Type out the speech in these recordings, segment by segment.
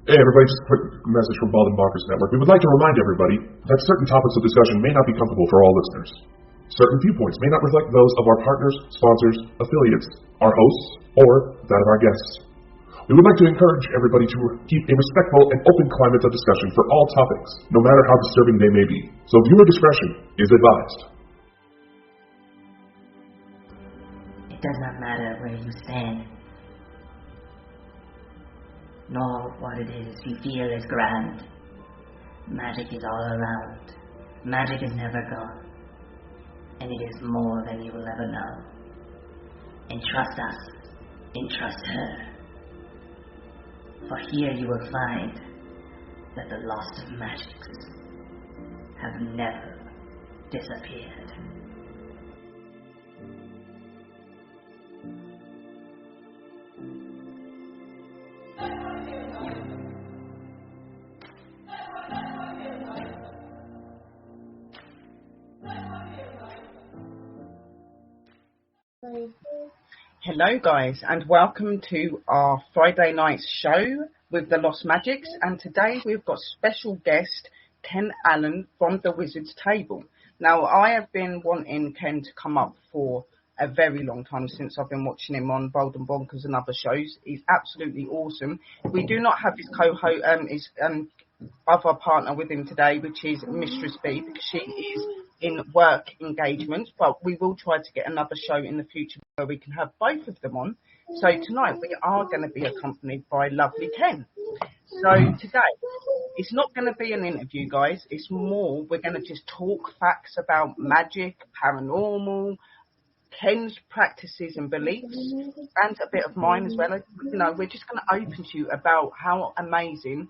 Hey everybody, just a quick message from Bald and Bonkers Network. We would like to remind everybody that certain topics of discussion may not be comfortable for all listeners. Certain viewpoints may not reflect those of our partners, sponsors, affiliates, our hosts, or that of our guests. We would like to encourage everybody to keep a respectful and open climate of discussion for all topics, no matter how disturbing they may be. So viewer discretion is advised. It does not matter where you stand, nor what it is you feel is grand. Magic is all around. Magic is never gone, and it is more than you will ever know. Entrust us, entrust her. For here you will find that the lost magics have never disappeared. Hello guys, and welcome to our Friday night show with the Lost Magics, and today we've got special guest Ken Allen from the Wizard's Table. Now, I have been wanting Ken to come up for a very long time, since I've been watching him on Bald and Bonkers and other shows. He's absolutely awesome. We do not have his co-host, his other partner with him today, which is Mistress B, because she is in work engagements, but we will try to get another show in the future where we can have both of them on. So tonight we are going to be accompanied by lovely Ken. So today, it's not going to be an interview, guys. It's more, we're going to just talk facts about magic, paranormal, Ken's practices and beliefs, and a bit of mine as well. You know, we're just going to open to you about how amazing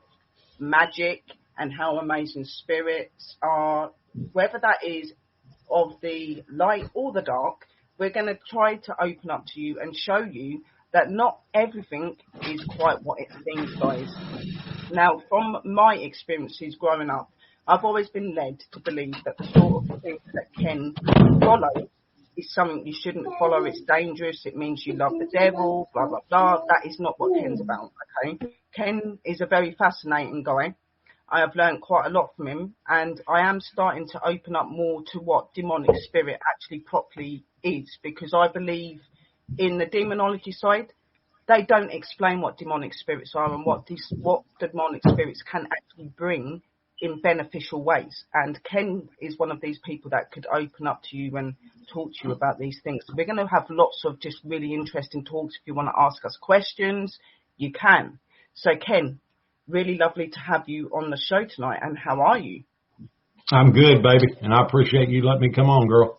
magic and how amazing spirits are, whether that is of the light or the dark. We're going to try to open up to you and show you that not everything is quite what it seems, guys. Now, from my experiences growing up, I've always been led to believe that the sort of things that Ken follows is something you shouldn't follow. It's dangerous. It means you love the devil, blah, blah, blah. That is not what Ken's about, okay? Ken is a very fascinating guy. I have learned quite a lot from him, and I am starting to open up more to what demonic spirit actually properly is, because I believe in the demonology side, they don't explain what demonic spirits are and what demonic spirits can actually bring in beneficial ways. And Ken is one of these people that could open up to you and talk to you about these things. So we're going to have lots of just really interesting talks. If you want to ask us questions, you can. So Ken, really lovely to have you on the show tonight. And how are you? I'm good, baby. And I appreciate you letting me come on, girl.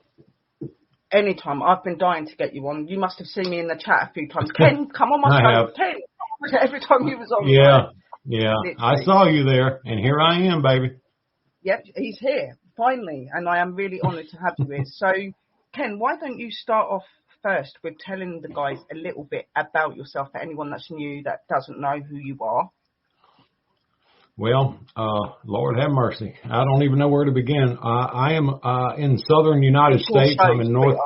Anytime. I've been dying to get you on. You must have seen me in the chat a few times. Ken, come on my show. Ken, every time you was on. Yeah. Literally. I saw you there, and here I am, baby. Yep, he's here, finally. And I am really honoured to have you here. So, Ken, why don't you start off first with telling the guys a little bit about yourself, for anyone that's new that doesn't know who you are? Well, Lord have mercy. I don't even know where to begin. I am in southern United States. I'm in North.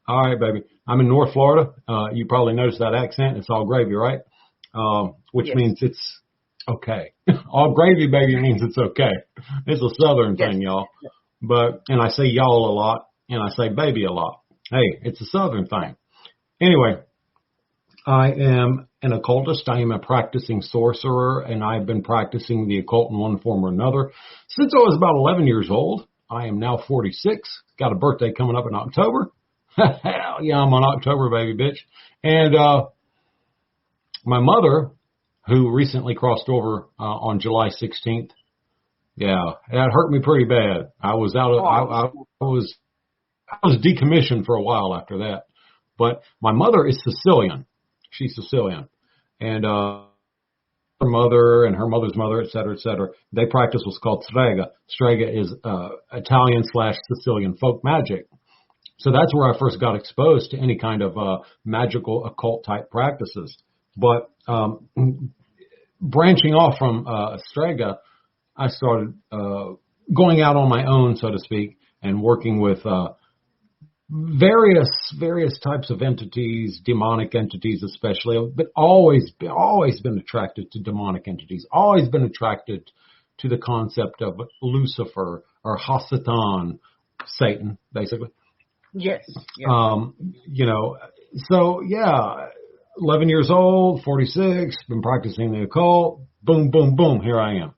All right, baby. I'm in North Florida. You probably noticed that accent. It's all gravy, right? Which means it's okay. All gravy, baby, means it's okay. It's a southern thing, y'all. And I say y'all a lot, and I say baby a lot. Hey, it's a southern thing. Anyway, I am an occultist. I am a practicing sorcerer, and I've been practicing the occult in one form or another since I was about 11 years old. I am now 46. Got a birthday coming up in October. Hell yeah, I'm on October, baby bitch. And my mother, who recently crossed over on July 16th, yeah, that hurt me pretty bad. I was I was decommissioned for a while after that. But my mother is Sicilian. She's Sicilian. And her mother and her mother's mother, et cetera, they practice what's called strega. Strega is Italian/Sicilian folk magic. So that's where I first got exposed to any kind of magical occult type practices. But branching off from strega, I started going out on my own, so to speak, and working with various types of entities, demonic entities especially, but always been attracted to demonic entities, always been attracted to the concept of Lucifer or Hasatan, Satan, basically. Yes. So yeah, 11 years old, 46, been practicing the occult, boom, boom, boom, here I am.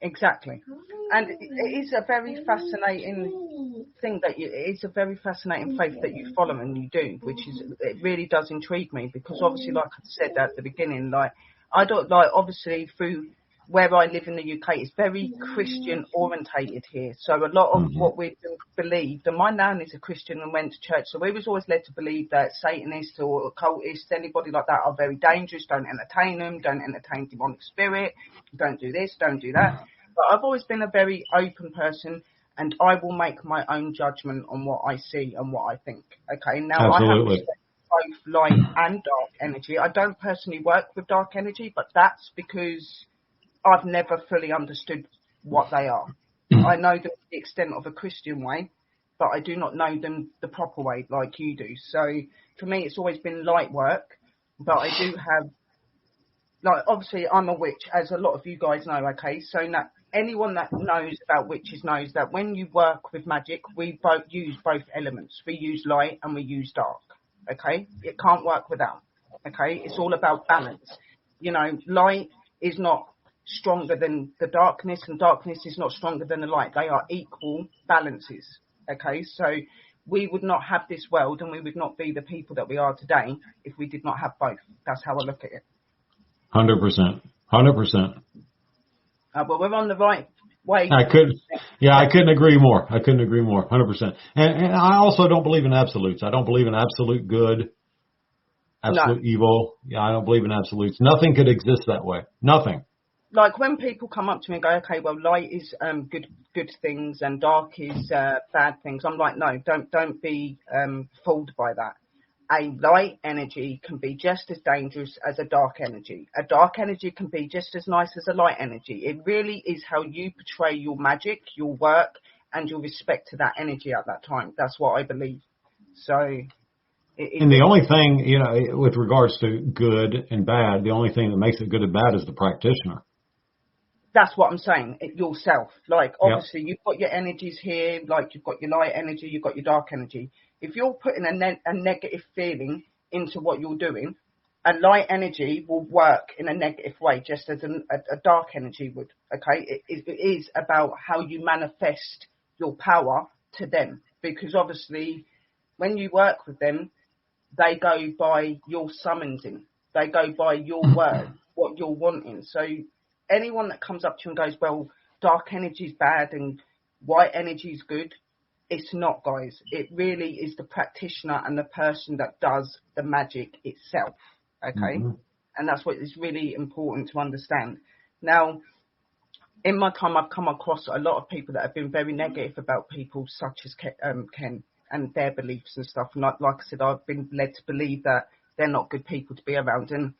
Exactly. And it is a very fascinating thing it's a very fascinating faith that you follow and you do, it really does intrigue me, because obviously, like I said at the beginning, I don't obviously through where I live in the UK, it's very Christian orientated here. So a lot of what we believed, and my nan is a Christian and went to church, so we was always led to believe that Satanists or occultists, anybody like that, are very dangerous. Don't entertain them. Don't entertain demonic spirit. Don't do this. Don't do that. But I've always been a very open person, and I will make my own judgment on what I see and what I think. Okay, now Absolutely. I have both light and dark energy. I don't personally work with dark energy, but that's because I've never fully understood what they are. I know them to the extent of a Christian way, but I do not know them the proper way like you do. So for me, it's always been light work, but I do have, obviously I'm a witch, as a lot of you guys know, okay? So now anyone that knows about witches knows that when you work with magic, we both use both elements. We use light and we use dark, okay? It can't work without, okay? It's all about balance. Light is not stronger than the darkness, and darkness is not stronger than the light. They are equal balances, okay? So we would not have this world, and we would not be the people that we are today if we did not have both. That's how I look at it. 100%. But we're on the right way. I couldn't agree more. 100%. And I also don't believe in absolutes. I don't believe in absolute good, absolute evil. Yeah, I don't believe in absolutes. Nothing could exist that way. Nothing. Like when people come up to me and go, okay, well, light is good things and dark is bad things. I'm like, no, don't be fooled by that. A light energy can be just as dangerous as a dark energy. A dark energy can be just as nice as a light energy. It really is how you portray your magic, your work, and your respect to that energy at that time. That's what I believe. So. And the only thing, with regards to good and bad, the only thing that makes it good and bad is the practitioner. That's what I'm saying, yourself. Obviously, You've got your energies here, you've got your light energy, you've got your dark energy. If you're putting a negative feeling into what you're doing, a light energy will work in a negative way, just as a dark energy would, okay? It is about how you manifest your power to them, because obviously, when you work with them, they go by your summoning. They go by your word, what you're wanting. So anyone that comes up to you and goes, well, dark energy is bad and white energy is good, it's not, guys. It really is the practitioner and the person that does the magic itself, okay? And that's what is really important to understand. Now, in my time, I've come across a lot of people that have been very negative about people such as Ken and their beliefs and stuff. And like I said, I've been led to believe that they're not good people to be around, and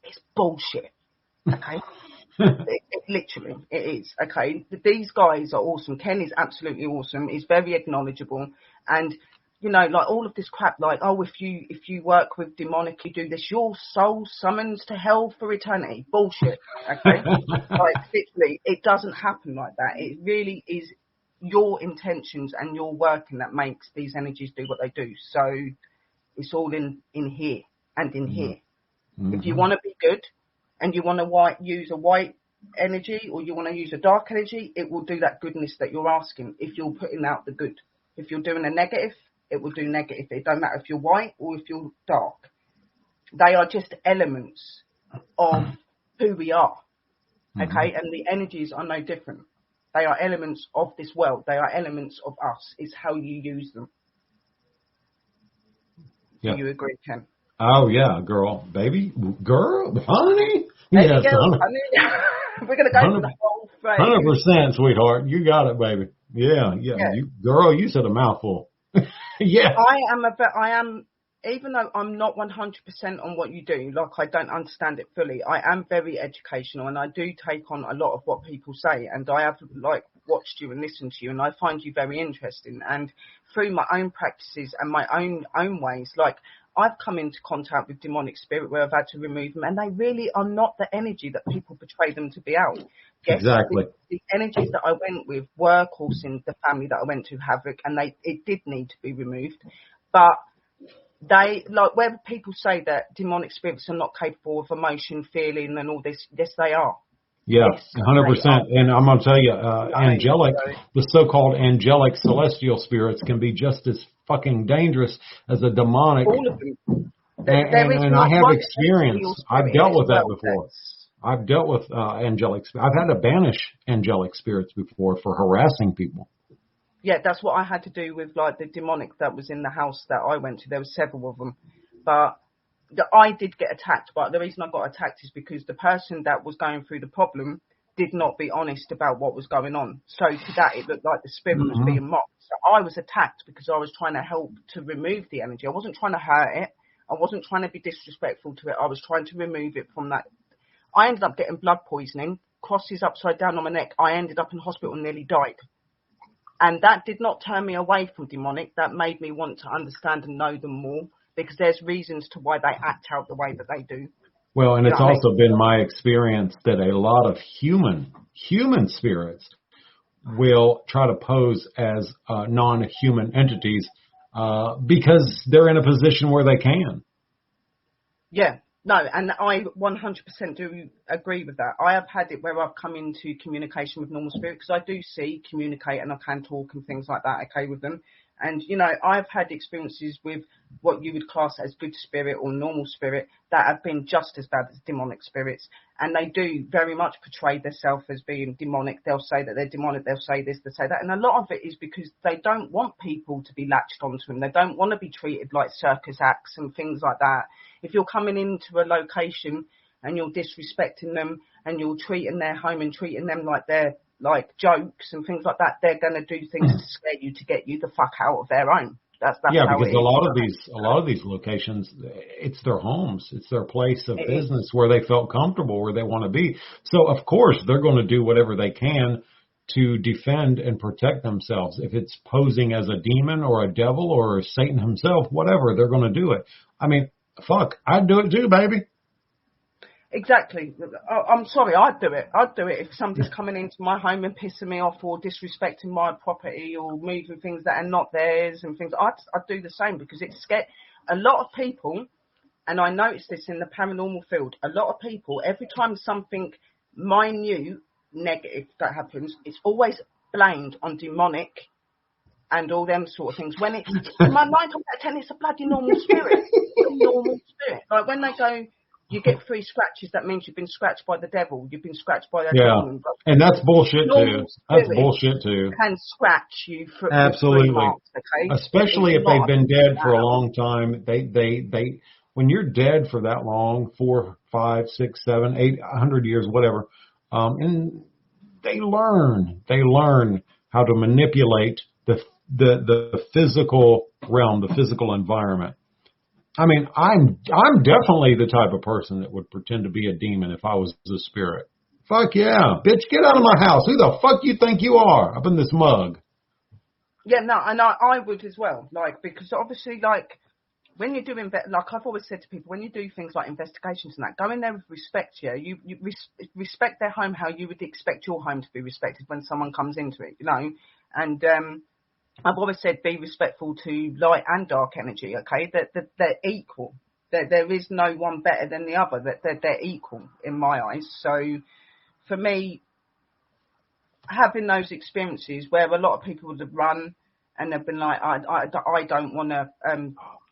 it's bullshit, okay? Literally, it is, okay? These guys are awesome. Ken is absolutely awesome. He's very acknowledgeable. And, all of this crap, if you work with demonic, you do this, your soul summons to hell for eternity. Bullshit, okay? Literally, it doesn't happen like that. It really is your intentions and your working that makes these energies do what they do. So it's all in here and in here. If you want to be good, and you want to use a white energy or you want to use a dark energy, it will do that goodness that you're asking if you're putting out the good. If you're doing a negative, it will do negative. It don't matter if you're white or if you're dark. They are just elements of who we are, okay? And the energies are no different. They are elements of this world. They are elements of us. It's how you use them. Do you agree, Ken? Oh, yeah, girl, baby, girl, honey. Yes, honey. We're going to go for the whole phrase. 100%, sweetheart. You got it, baby. Yeah. You said a mouthful. Yeah. I am, even though I'm not 100% on what you do, I don't understand it fully, I am very educational, and I do take on a lot of what people say, and I have, watched you and listened to you, and I find you very interesting. And through my own practices and my own ways, like I've come into contact with demonic spirit where I've had to remove them, and they really are not the energy that people portray them to be out. Yes, exactly. The energies that I went with were causing the family that I went to havoc, and it did need to be removed. But they, like, where people say that demonic spirits are not capable of emotion, feeling, and all this, yes, they are. Yeah, yes, 100%. And I'm going to tell you, angelic, the so-called angelic celestial spirits can be just as fucking dangerous as a demonic. All of them. And I have experience. I've dealt with that before. I've dealt with angelic spirits. I've had to banish angelic spirits before for harassing people. Yeah, that's what I had to do with, like, the demonic that was in the house that I went to. There were several of them. But I did get attacked. But the reason I got attacked is because the person that was going through the problem did not be honest about what was going on. So to that, it looked like the spirit was being mocked. So I was attacked because I was trying to help to remove the energy. I wasn't trying to hurt it. I wasn't trying to be disrespectful to it. I was trying to remove it from that. I ended up getting blood poisoning, crosses upside down on my neck. I ended up in hospital and nearly died. And that did not turn me away from demonic. That made me want to understand and know them more, because there's reasons to why they act out the way that they do. Well, and it's also been my experience that a lot of human spirits will try to pose as non-human entities because they're in a position where they can. Yeah. No, and I 100% do agree with that. I have had it where I've come into communication with normal spirit, because I do see, communicate, and I can talk and things like that, okay, with them. And, you know, I've had experiences with what you would class as good spirit or normal spirit that have been just as bad as demonic spirits. And they do very much portray themselves as being demonic. They'll say that they're demonic. They'll say this, they say that. And a lot of it is because they don't want people to be latched onto them. They don't want to be treated like circus acts and things like that. If you're coming into a location and you're disrespecting them and you're treating their home and treating them like they're like jokes and things like that, they're going to do things to scare you, to get you the fuck out of their own. That's yeah, how because it a lot of these locations, it's their homes, it's their place of business where they felt comfortable, where they want to be. So of course they're going to do whatever they can to defend and protect themselves. If it's posing as a demon or a devil or Satan himself, whatever, they're going to do it. I mean, fuck, I'd do it too, baby. Exactly. I'm sorry, I'd do it. I'd do it if somebody's coming into my home and pissing me off or disrespecting my property or moving things that are not theirs and things. I'd do the same, because it's scared. A lot of people, and I noticed this in the paranormal field, a lot of people, every time something minute negative that happens, it's always blamed on demonic and all them sort of things. When it's, in my 9 times out of 10, it's a bloody normal spirit. A normal spirit. Like when they go, you get 3 scratches, that means you've been scratched by the devil. You've been scratched by a demon. And that's bullshit too. That's bullshit too. Can scratch you for absolutely. 3 marks, okay? Especially if they've been dead for a long time. They when you're dead for that long, 4, 5, 6, 7, 800 years, whatever, and they learn how to manipulate the physical realm, the physical environment. I mean, I'm definitely the type of person that would pretend to be a demon if I was a spirit. Fuck yeah. Bitch, get out of my house. Who the fuck you think you are up in this mug? Yeah, no, and I would as well. Like, because obviously, like, when you're doing, like I've always said to people, when you do things like investigations and that, go in there with respect, yeah? You respect their home how you would expect your home to be respected when someone comes into it, you know? And I've always said be respectful to light and dark energy, okay? That they're equal. There is no one better than the other. That they're equal in my eyes. So for me, having those experiences where a lot of people would have run and they've been like, I don't want to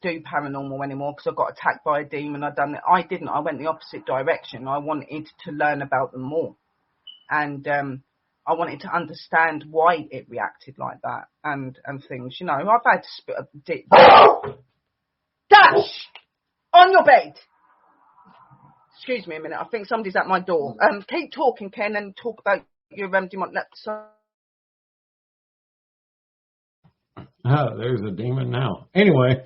do paranormal anymore because I got attacked by a demon. I didn't. I went the opposite direction. I wanted to learn about them more. And I wanted to understand why it reacted like that and things. You know, I've had to spit a dick. Dash! On your bed! Excuse me a minute. I think somebody's at my door. Keep talking, Ken, and talk about your demon. There's a demon now. Anyway,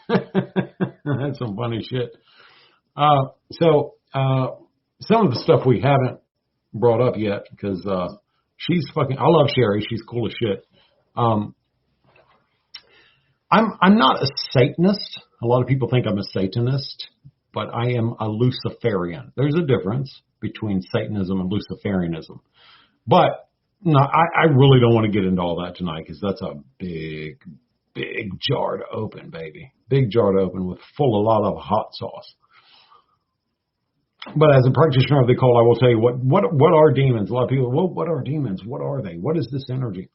that's some funny shit. So some of the stuff we haven't brought up yet, because she's fucking, I love Sherry, she's cool as shit. I'm not a Satanist. A lot of people think I'm a Satanist, but I am a Luciferian. There's a difference between Satanism and Luciferianism. But no, I really don't want to get into all that tonight because that's a big jar to open, baby. Big jar to open with full a lot of hot sauce. But as a practitioner of the occult, I will tell you what are demons. A lot of people, well, what are demons? What are they? What is this energy?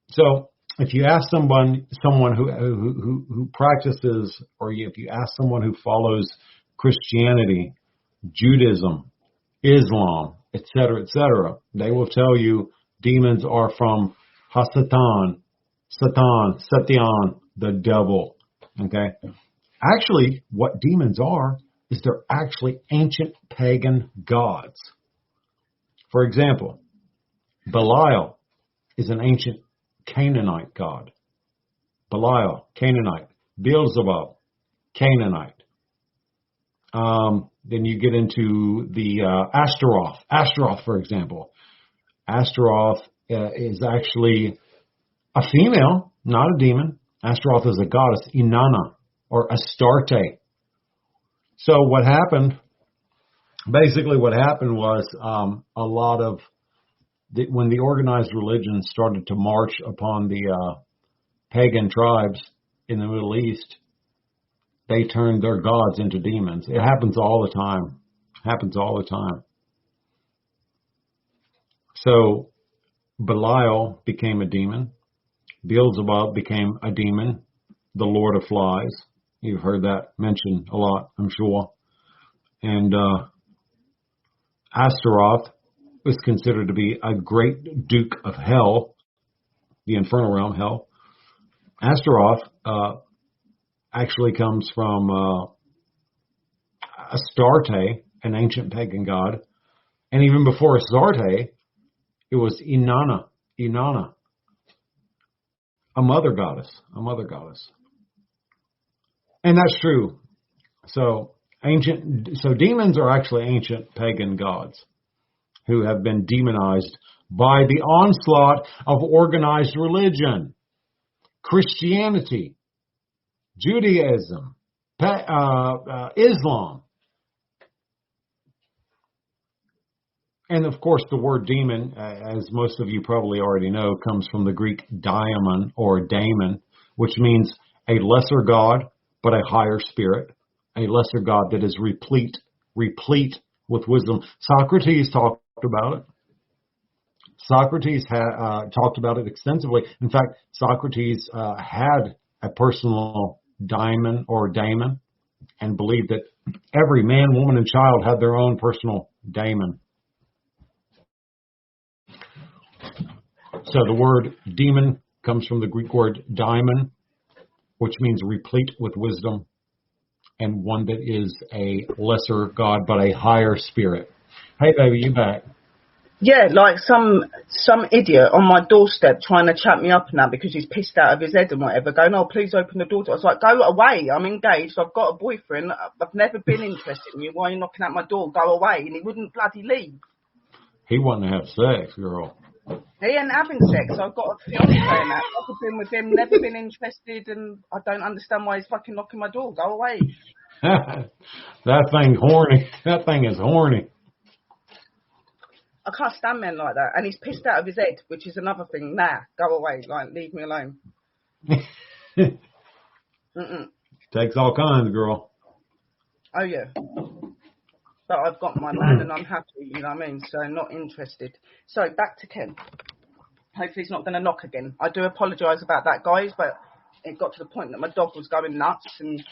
So if you ask someone who practices, or if you ask someone who follows Christianity, Judaism, Islam, etc., they will tell you demons are from Hasatan, Satan, Satan, the devil. Okay? Actually, what demons are is they're actually ancient pagan gods. For example, Belial is an ancient Canaanite god. Belial, Canaanite. Beelzebub, Canaanite. Then you get into the Ashtaroth. Ashtaroth, for example. Ashtaroth is actually a female, not a demon. Ashtaroth is a goddess, Inanna, or Astarte. So what happened, basically what happened was a lot of, when the organized religion started to march upon the pagan tribes in the Middle East, they turned their gods into demons. It happens all the time. Happens all the time. So Belial became a demon. Beelzebub became a demon, the Lord of Flies. You've heard that mentioned a lot, I'm sure. And Astaroth was considered to be a great duke of hell, the infernal realm, hell. Astaroth actually comes from Astarte, an ancient pagan god. And even before Astarte, it was Inanna, a mother goddess. And that's true. So demons are actually ancient pagan gods who have been demonized by the onslaught of organized religion, Christianity, Judaism, Islam. And of course, the word demon, as most of you probably already know, comes from the Greek daimon or daemon, which means a lesser god, but a higher spirit, a lesser god that is replete with wisdom. Socrates talked about it. Socrates talked about it extensively. In fact, Socrates had a personal daimon or daemon and believed that every man, woman, and child had their own personal daemon. So the word demon comes from the Greek word daimon, which means replete with wisdom, and one that is a lesser god but a higher spirit. Hey, baby, you back? Yeah, like some idiot on my doorstep trying to chat me up and that because he's pissed out of his head and whatever, going, oh, please open the door. I was like, go away, I'm engaged, I've got a boyfriend, I've never been interested in you, why are you knocking at my door? Go away. And he wouldn't bloody leave. He wanted to have sex, girl. He ain't having sex. I've got a fiance and that. I've been with him, never been interested, and I don't understand why he's fucking knocking my door. Go away. That thing's horny. That thing is horny. I can't stand men like that. And he's pissed out of his head, which is another thing. Nah, go away. Like, leave me alone. Takes all kinds, girl. Oh, yeah. But I've got my man and I'm happy, you know what I mean? So not interested. So back to Ken. Hopefully he's not going to knock again. I do apologise about that, guys, but it got to the point that my dog was going nuts and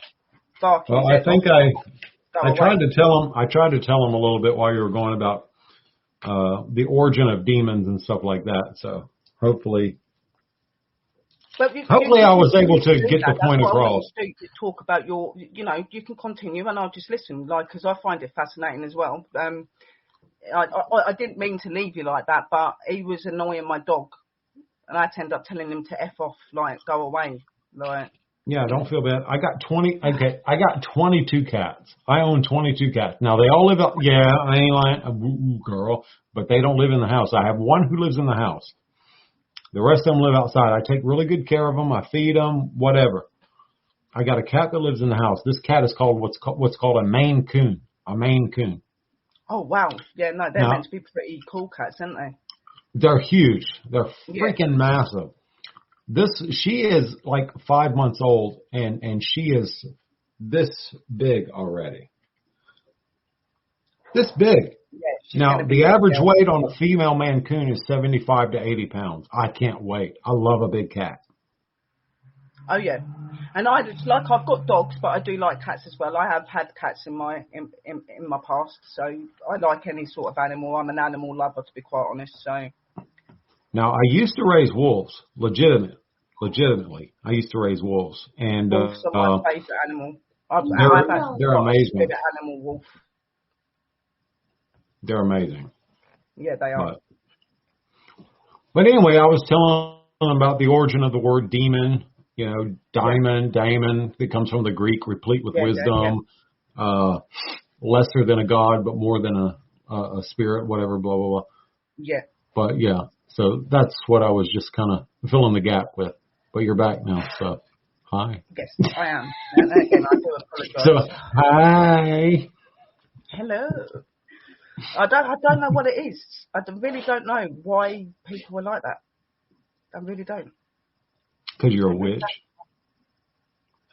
barking. Well, I think I tried to tell him. I tried to tell him a little bit while you were going about the origin of demons and stuff like that. So hopefully. Hopefully I was able to get the point across. To talk about your, you know, you can continue and I'll just listen, like, because I find it fascinating as well. I didn't mean to leave you like that, but he was annoying my dog, and I had to end up telling him to F off, like, go away, like. Yeah, don't feel bad. I got 22 cats. I own 22 cats. Now they all live up. Yeah, I ain't lying, girl, but they don't live in the house. I have one who lives in the house. The rest of them live outside. I take really good care of them. I feed them, whatever. I got a cat that lives in the house. This cat is called what's called a Maine Coon. A Maine Coon. Oh, wow. Yeah, no, they're meant to be pretty cool cats, aren't they? They're huge. They're freaking massive. She is like 5 months old, and she is this big already. This big. Yeah, now, the average weight on a female Maine Coon is 75 to 80 pounds. I can't wait. I love a big cat. Oh, yeah. And I've got dogs, but I do like cats as well. I have had cats in my past, so I like any sort of animal. I'm an animal lover, to be quite honest. So. Now, I used to raise wolves, legitimately. I used to raise wolves. And, wolves are my favourite animal. They're amazing. Favorite animal, wolf. They're amazing. Yeah, they are. But anyway, I was telling them about the origin of the word demon. You know, daemon, that comes from the Greek, replete with wisdom, lesser than a god, but more than a spirit, whatever, blah, blah, blah. Yeah. But, yeah, so that's what I was just kind of filling the gap with. But you're back now, so hi. Yes, I am. And again, I do apologize. So, hi. Hello. I don't know what it is. I really don't know why people are like that. I really don't. Because you're a witch.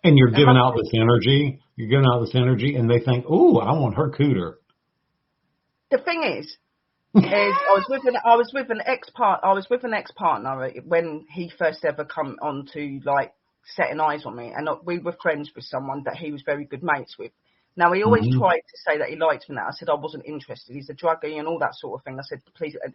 And you're giving out this energy. You're giving out this energy, and they think, "Ooh, I want her cooter." The thing is I was with an ex-partner when he first ever come on to like setting eyes on me, and we were friends with someone that he was very good mates with. Now, he always tried to say that he liked me. That I said I wasn't interested. He's a druggie and all that sort of thing. I said, please. And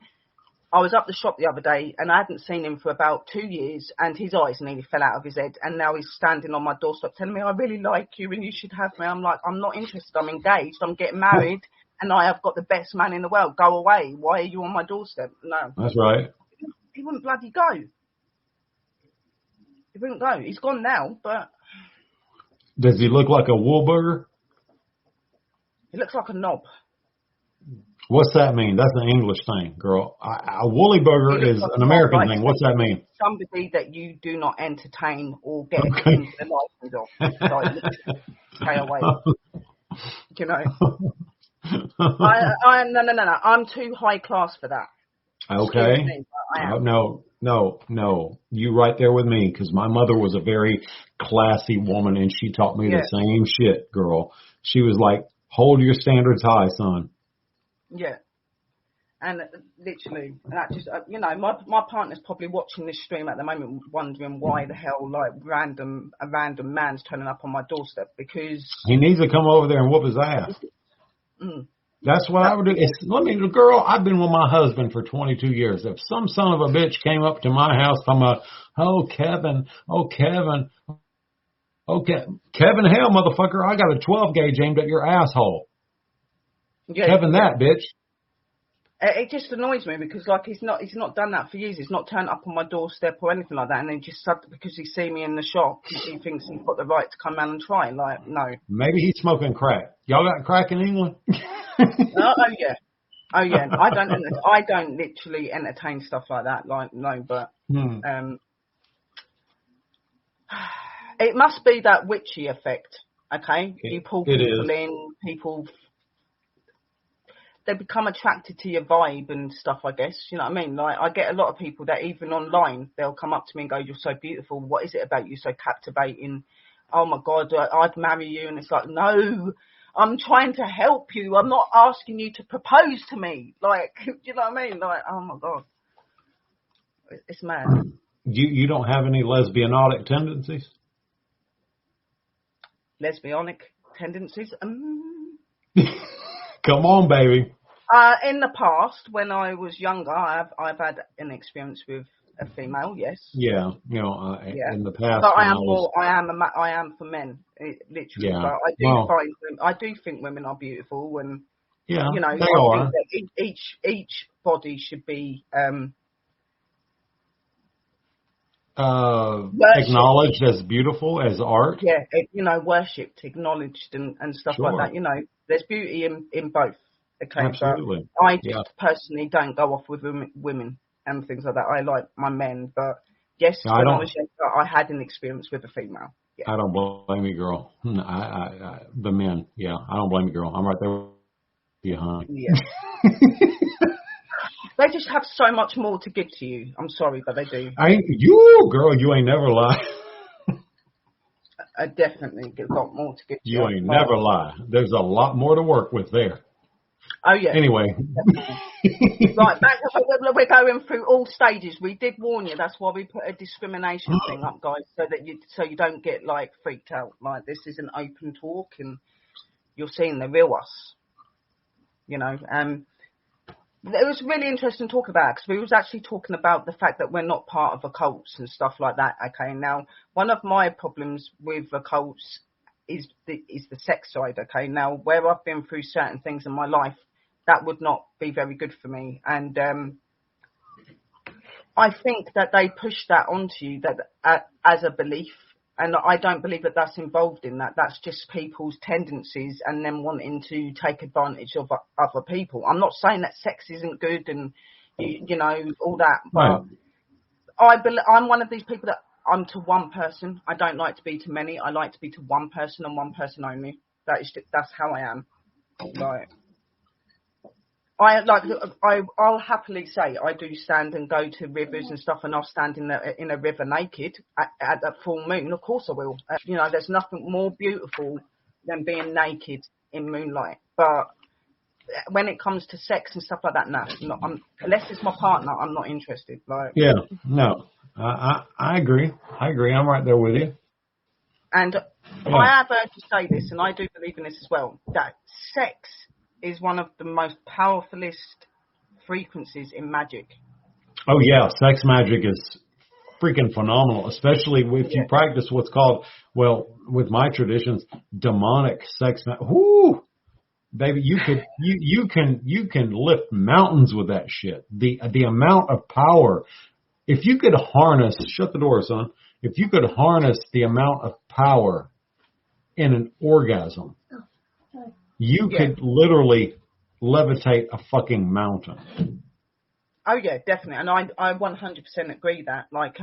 I was up the shop the other day, and I hadn't seen him for about 2 years, and his eyes nearly fell out of his head. And now he's standing on my doorstep telling me, I really like you, and you should have me. I'm like, I'm not interested. I'm engaged. I'm getting married, and I have got the best man in the world. Go away. Why are you on my doorstep? No. That's right. He wouldn't bloody go. He wouldn't go. He's gone now, but... Does he look like a woolburger? He looks like a knob. What's that mean? That's an English thing, girl. A woolly burger is an American thing. What's that mean? Somebody that you do not entertain or get into the license of. Like, stay away. You know. No. I'm too high class for that. Okay. No. You right there with me, because my mother was a very classy woman, and she taught me the same shit, girl. She was like, hold your standards high, son. Yeah. And literally, that just, my partner's probably watching this stream at the moment wondering why the hell, like, a random man's turning up on my doorstep, because... He needs to come over there and whoop his ass. That's what I would do. Girl, I've been with my husband for 22 years. If some son of a bitch came up to my house talking about, Kevin, hell, motherfucker, I got a 12 gauge aimed at your asshole. Yeah, Kevin, that bitch. It just annoys me because, like, he's not done that for years. He's not turned up on my doorstep or anything like that. And then just because he see me in the shop, he thinks he's got the right to come around and try. Like, no. Maybe he's smoking crack. Y'all got crack in England? Oh yeah. I don't literally entertain stuff like that. Like, no, but it must be that witchy effect. Okay, you pull people in, they become attracted to your vibe and stuff, I guess. You know what I mean? Like, I get a lot of people that even online, they'll come up to me and go, you're so beautiful. What is it about you so captivating? Oh, my God, I'd marry you. And it's like, no, I'm trying to help you. I'm not asking you to propose to me. Like, you know what I mean? Like, oh, my God. It's mad. You don't have any lesbianotic tendencies? Lesbianic tendencies? Come on, baby. In the past, when I was younger, I've had an experience with a female. Yes. Yeah. In the past. But I am for men, literally. Yeah. But I do think women are beautiful, and they are. Think that each body should be acknowledged as beautiful, as art. Yeah, worshipped, acknowledged, and stuff like that. There's beauty in both. Okay, absolutely. but I just personally don't go off with women. and things like that. I like my men, but yes, No, when I was younger, I had an experience with a female. Yeah. I don't blame you, girl. The men, yeah, I don't blame you, girl. I'm right there with you, honey. Yeah. They just have so much more to give to you. I'm sorry, but they do. You ain't never lie. I definitely got more to give to you. You ain't never lie. There's a lot more to work with there. Oh, yeah. Anyway. Right, we're going through all stages. We did warn you. That's why we put a discrimination thing up, guys, so you don't get, like, freaked out. Like, this is an open talk, and you're seeing the real us. You know, it was really interesting to talk about, because we was actually talking about the fact that we're not part of occults and stuff like that. Okay, now one of my problems with occults is the sex side. Okay, now where I've been through certain things in my life, that would not be very good for me, and I think that they push that onto you that as a belief. And I don't believe that that's involved in that. That's just people's tendencies and them wanting to take advantage of other people. I'm not saying that sex isn't good and, you know, all that. But right. I'm one of these people that I'm to one person. I don't like to be to many. I like to be to one person and one person only. That's how I am. Like, I'll happily say I do stand and go to rivers and stuff, and I'll stand in a river naked at that full moon. Of course I will. You know, there's nothing more beautiful than being naked in moonlight. But when it comes to sex and stuff like that, no, unless it's my partner, I'm not interested. Like, yeah, no, I agree. I'm right there with you. And I have heard you say this, and I do believe in this as well, that sex is one of the most powerfulest frequencies in magic. Oh, yeah. Sex magic is freaking phenomenal, especially if you practice what's called, well, with my traditions, demonic sex. Whoo! Baby, you can lift mountains with that shit. The amount of power. If you could harness, shut the door, son. If you could harness the amount of power in an orgasm, you could literally levitate a fucking mountain. Oh, yeah, definitely. And I 100% agree that. Like,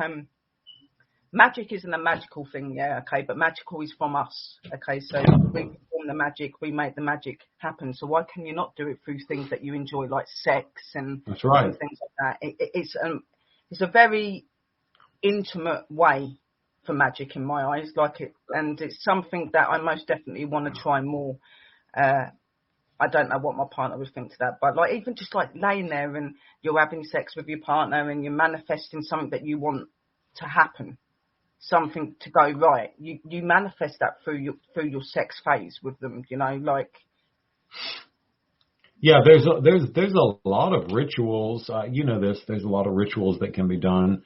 magic isn't a magical thing, okay, but magical is from us, okay? So we perform the magic, we make the magic happen. So why can you not do it through things that you enjoy, like sex and, That's right. and things like that? It's a very intimate way for magic in my eyes, and it's something that I most definitely want to try more. I don't know what my partner would think to that, but like even just like laying there and you're having sex with your partner and you're manifesting something that you want to happen, something to go right. You manifest that through your sex phase with them, you know, like. Yeah, there's a lot of rituals. You know this. There's a lot of rituals that can be done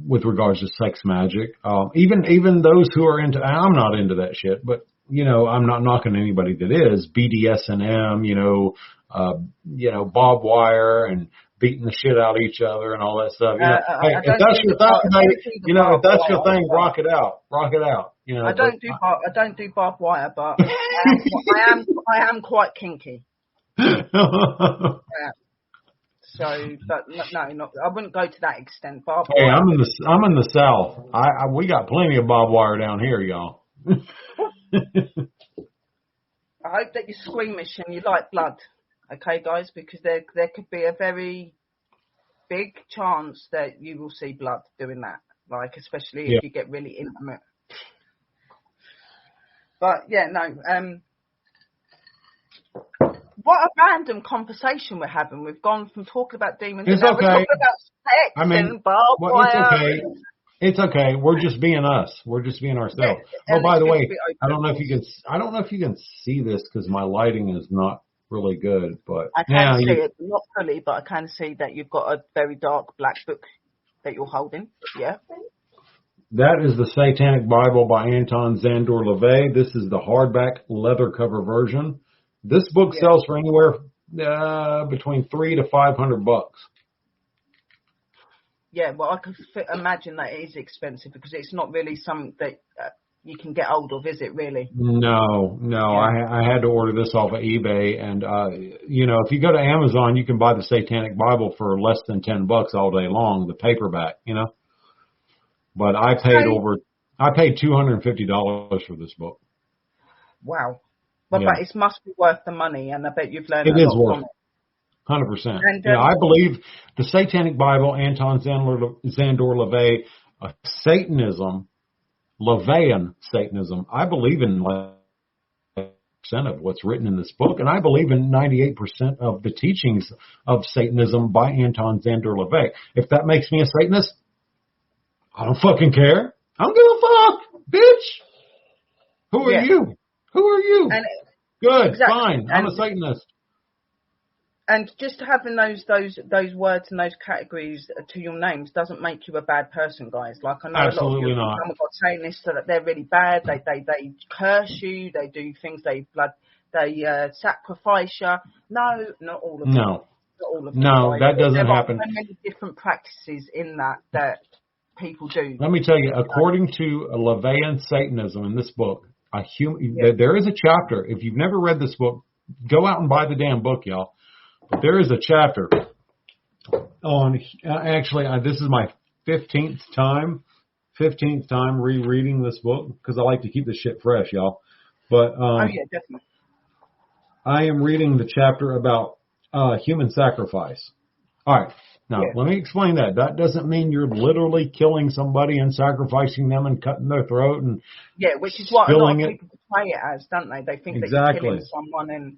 with regards to sex magic. Even those who are into. I'm not into that shit, but. You know, I'm not knocking anybody that is BDSM, you know, barbed wire and beating the shit out of each other and all that stuff. You know, hey, if that's your thing, you know, if that's your thing, rock it out. You know, I don't do barbed wire, but I am quite kinky. So, but no, I wouldn't go to that extent. Barbed wire. Hey, I'm in the South. We got plenty of barbed wire down here, y'all. I hope that you're squeamish and you like blood, okay, guys, because there could be a very big chance that you will see blood doing that, like especially if you get really intimate. But yeah, no. What a random conversation we're having. We've gone from talking about demons it's and now okay. we're talking about sex and barbed wire. It's okay. It's okay. We're just being us. We're just being ourselves. Oh, by the way, I don't know if you can see this because my lighting is not really good, but I can see it, not fully, but I can see that you've got a very dark black book that you're holding. Yeah. That is the Satanic Bible by Anton Szandor LaVey. This is the hardback leather cover version. This book sells for anywhere between $300 to $500. Yeah, well, I can imagine that it is expensive because it's not really something that you can get hold of, is it really? No. Yeah. I had to order this off of eBay, and if you go to Amazon, you can buy the Satanic Bible for less than $10 all day long, the paperback, But I paid $250 for this book. Wow. But it must be worth the money, and I bet you've learned a lot from it. 100%. And, I believe the Satanic Bible, Anton Szandor LaVey, Satanism, LaVeyan Satanism. I believe in 98% of what's written in this book, and I believe in 98% of the teachings of Satanism by Anton Szandor LaVey. If that makes me a Satanist, I don't fucking care. I don't give a fuck, bitch. Who are you? Who are you? Good, exactly. Fine. I'm a Satanist. And just having those words and those categories to your names doesn't make you a bad person, guys. Like, I know absolutely a lot of people come saying this, so that they're really bad. They curse you. They do things. They sacrifice you. No, not all of them. No, not all of them. No, that doesn't happen. There are so many different practices in that people do. Let me tell you, according to LaVeyan Satanism in this book, there is a chapter. If you've never read this book, go out and buy the damn book, y'all. But there is a chapter on, this is my 15th time rereading this book, because I like to keep this shit fresh, y'all. But definitely. I am reading the chapter about human sacrifice. All right. Now, let me explain that. That doesn't mean you're literally killing somebody and sacrificing them and cutting their throat and which is what a lot of people portray it as, don't they? They think that you're killing someone and...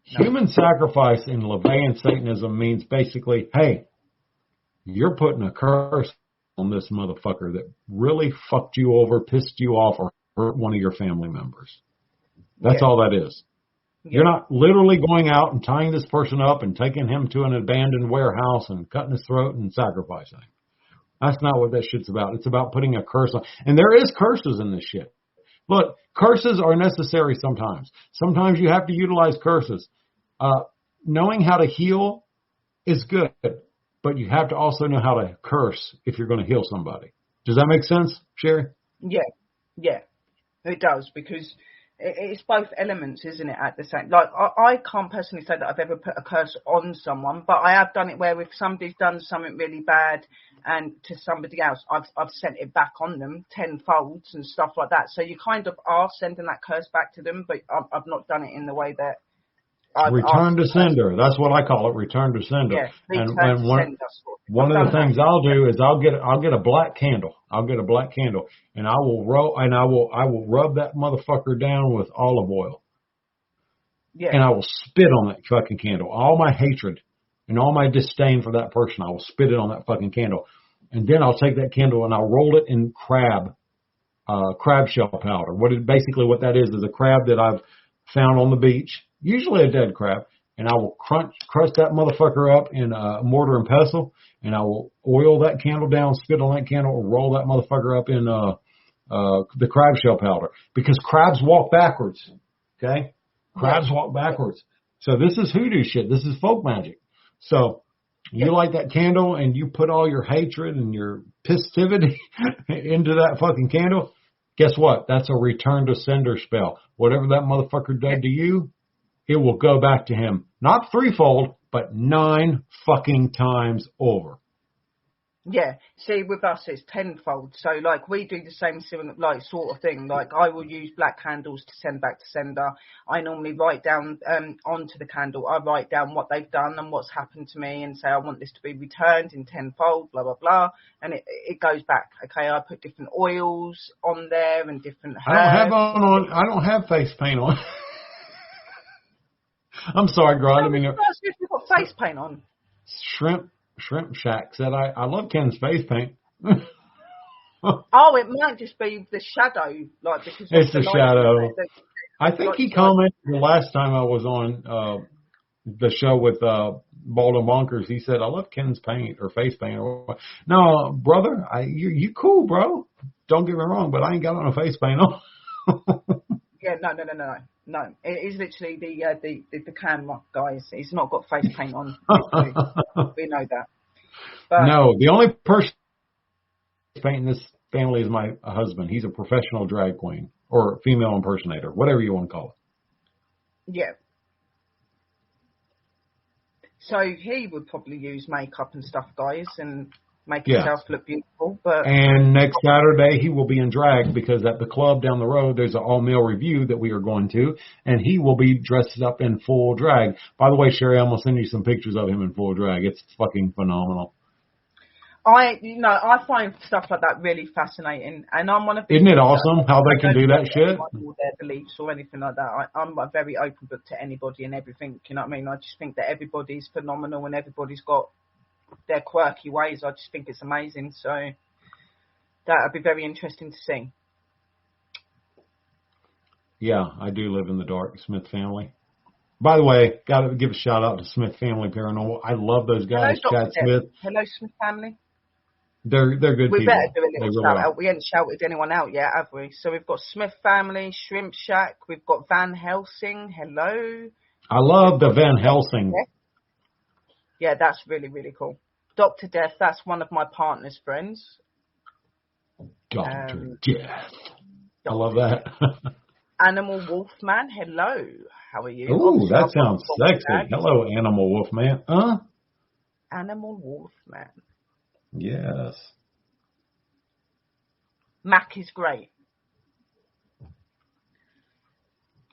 Human sacrifice in LaVeyan Satanism means basically, hey, you're putting a curse on this motherfucker that really fucked you over, pissed you off, or hurt one of your family members. That's all that is. You're not literally going out and tying this person up and taking him to an abandoned warehouse and cutting his throat and sacrificing him. That's not what that shit's about. It's about putting a curse on. And there is curses in this shit. Look, curses are necessary sometimes. Sometimes you have to utilize curses. Knowing how to heal is good, but you have to also know how to curse if you're going to heal somebody. Does that make sense, Sherry? Yeah, it does, because it's both elements, isn't it, at the same... Like, I can't personally say that I've ever put a curse on someone, but I have done it where if somebody's done something really bad and to somebody else, I've sent it back on them tenfold and stuff like that. So you kind of are sending that curse back to them, but I've not done it in the way that... Return to sender. That's what I call it. Return to sender. Yeah, and one of the things I'll do is I'll get a black candle. I'll get a black candle, and I will rub that motherfucker down with olive oil. Yeah. And I will spit on that fucking candle. All my hatred and all my disdain for that person, I will spit it on that fucking candle, and then I'll take that candle and I'll roll it in crab shell powder. What that is a crab that I've found on the beach. Usually a dead crab, and I will crush that motherfucker up in a mortar and pestle, and I will oil that candle down, spit on that candle, or roll that motherfucker up in the crab shell powder, because crabs walk backwards. Okay, crabs walk backwards. So this is hoodoo shit. This is folk magic. So you light that candle and you put all your hatred and your pissivity into that fucking candle. Guess what? That's a return to sender spell. Whatever that motherfucker did to you, it will go back to him. Not threefold, but 9 fucking times over. Yeah. See, with us, it's tenfold. So, like, we do the same sort of thing. Like, I will use black candles to send back to sender. I normally write down onto the candle. I write down what they've done and what's happened to me, and say I want this to be returned in tenfold. Blah blah blah, and it goes back. Okay, I put different oils on there and different herbs. I don't have face paint on. I'm sorry, girl. I mean, you've got face paint on. Shrimp Shack said, I love Ken's face paint. Oh, it might just be the shadow, like, because it's the shadow. I think he commented the last time I was on the show with Bald and Bonkers. He said, I love Ken's paint or face paint. No, brother, you cool, bro. Don't get me wrong, but I ain't got no face paint on. Yeah, no. It is literally the camera, guys. He's not got face paint on. We know that. But, no, the only person painting this family is my husband. He's a professional drag queen or female impersonator, whatever you want to call it. Yeah. So he would probably use makeup and stuff, guys, and make himself look beautiful. And next Saturday he will be in drag because at the club down the road there's an all-male review that we are going to, and he will be dressed up in full drag. By the way, Sherry, I'm going to send you some pictures of him in full drag. It's fucking phenomenal. I find stuff like that really fascinating, and I'm one of the. Isn't it awesome how they can do that shit? Or their beliefs or anything like that. I'm a very open book to anybody and everything. You know what I mean? I just think that everybody's phenomenal and everybody's got their quirky ways. I just think it's amazing. So that would be very interesting to see. Yeah, I do live in the dark, Smith family. By the way, got to give a shout out to Smith Family Paranormal. I love those guys. Hello, Chad Smith. Hello, Smith family. They're good people. We better do a little shout really out. We ain't shouted anyone out yet, have we? So we've got Smith family, Shrimp Shack. We've got Van Helsing. Hello. I love the Van Helsing. Yeah, that's really, really cool. Dr. Death, that's one of my partner's friends. Dr. Death. I love that. Animal Wolfman, hello. How are you? Ooh, that sounds sexy. Hello, Animal Wolfman. Animal Wolfman. Yes. Mac is great.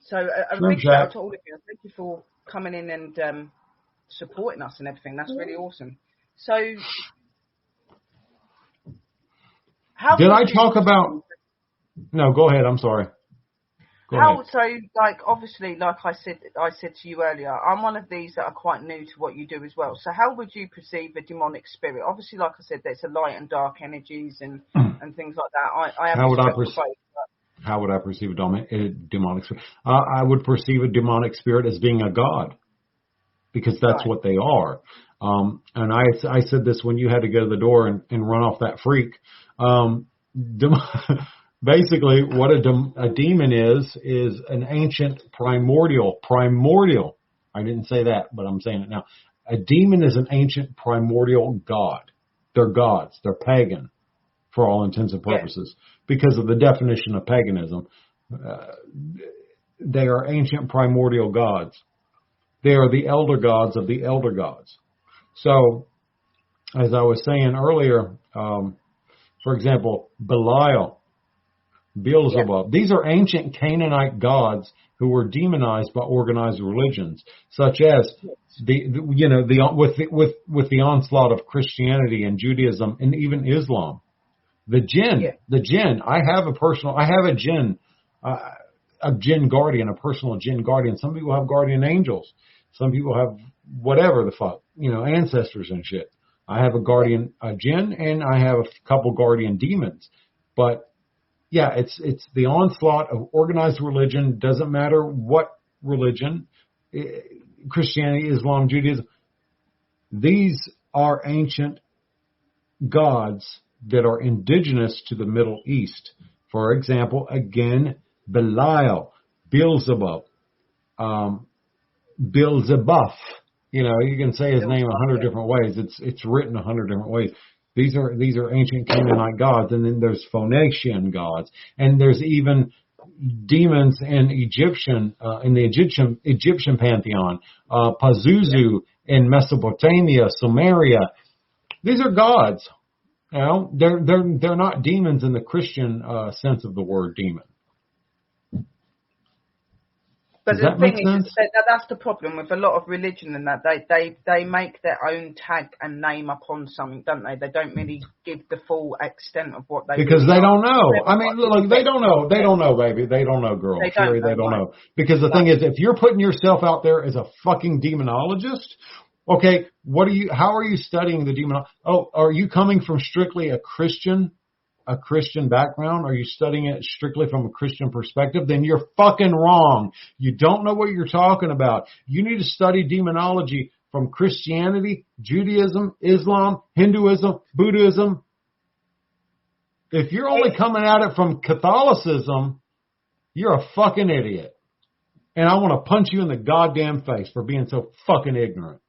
So a big shout out to all of you. Thank you for coming in and supporting us and everything. That's really awesome. So, how did I talk about? No, go ahead. I'm sorry. So, like, obviously, like I said to you earlier, I'm one of these that are quite new to what you do as well. So how would you perceive a demonic spirit? Obviously, like I said, there's a light and dark energies and things like that. How would I perceive a demonic spirit? I would perceive a demonic spirit as being a god, because that's what they are. And I said this when you had to go to the door and run off that freak. Basically, what a demon is an ancient primordial. I didn't say that, but I'm saying it now. A demon is an ancient primordial god. They're gods. They're pagan for all intents and purposes because of the definition of paganism. They are ancient primordial gods. They are the elder gods of the elder gods. So, as I was saying earlier, for example, Belial, Beelzebub. These are ancient Canaanite gods who were demonized by organized religions, such as with the onslaught of Christianity and Judaism and even Islam. The jinn. I have a jinn, a jinn guardian, a personal jinn guardian. Some people have guardian angels. Some people have whatever the fuck, ancestors and shit. I have a jinn, and I have a couple guardian demons, but. Yeah, it's the onslaught of organized religion. Doesn't matter what religion, Christianity, Islam, Judaism. These are ancient gods that are indigenous to the Middle East. For example, again, Belial, Beelzebub, Beelzebub. You can say his name 100 different ways. It's written 100 different ways. These are ancient Canaanite gods, and then there's Phoenician gods, and there's even demons in the Egyptian pantheon, Pazuzu in Mesopotamia, Sumeria. These are gods. They're not demons in the Christian sense of the word demon. But the thing is, that's the problem with a lot of religion, and that they make their own tag and name upon something, don't they? They don't really give the full extent of what they because they don't know. I mean, look, they don't know. They don't know, baby. They don't know, girl. They don't know. Because the thing is, if you're putting yourself out there as a fucking demonologist, okay, how are you studying the demon? Oh, are you coming from strictly a Christian background? Are you studying it strictly from a Christian perspective? Then you're fucking wrong. You don't know what you're talking about. You need to study demonology from Christianity, Judaism, Islam, Hinduism, Buddhism. If you're only coming at it from Catholicism, you're a fucking idiot. And I want to punch you in the goddamn face for being so fucking ignorant.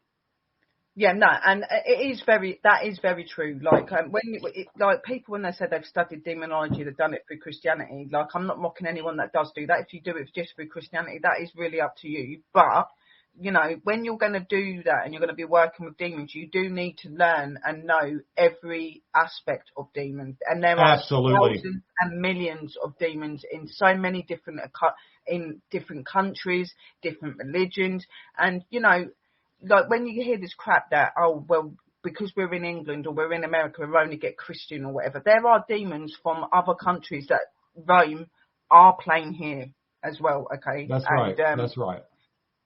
Yeah, no, and that is very true. Like like people when they say they've studied demonology, they've done it through Christianity. Like I'm not mocking anyone that does do that. If you do it just through Christianity, that is really up to you. But you know, when you're going to do that and you're going to be working with demons, you do need to learn and know every aspect of demons. And there are thousands and millions of demons in so many different countries, different religions, and you know. Like when you hear this crap that, oh, well, because we're in England or we're in America, we only get Christian or whatever. There are demons from other countries that roam our plane here as well, okay? That's right. That's right.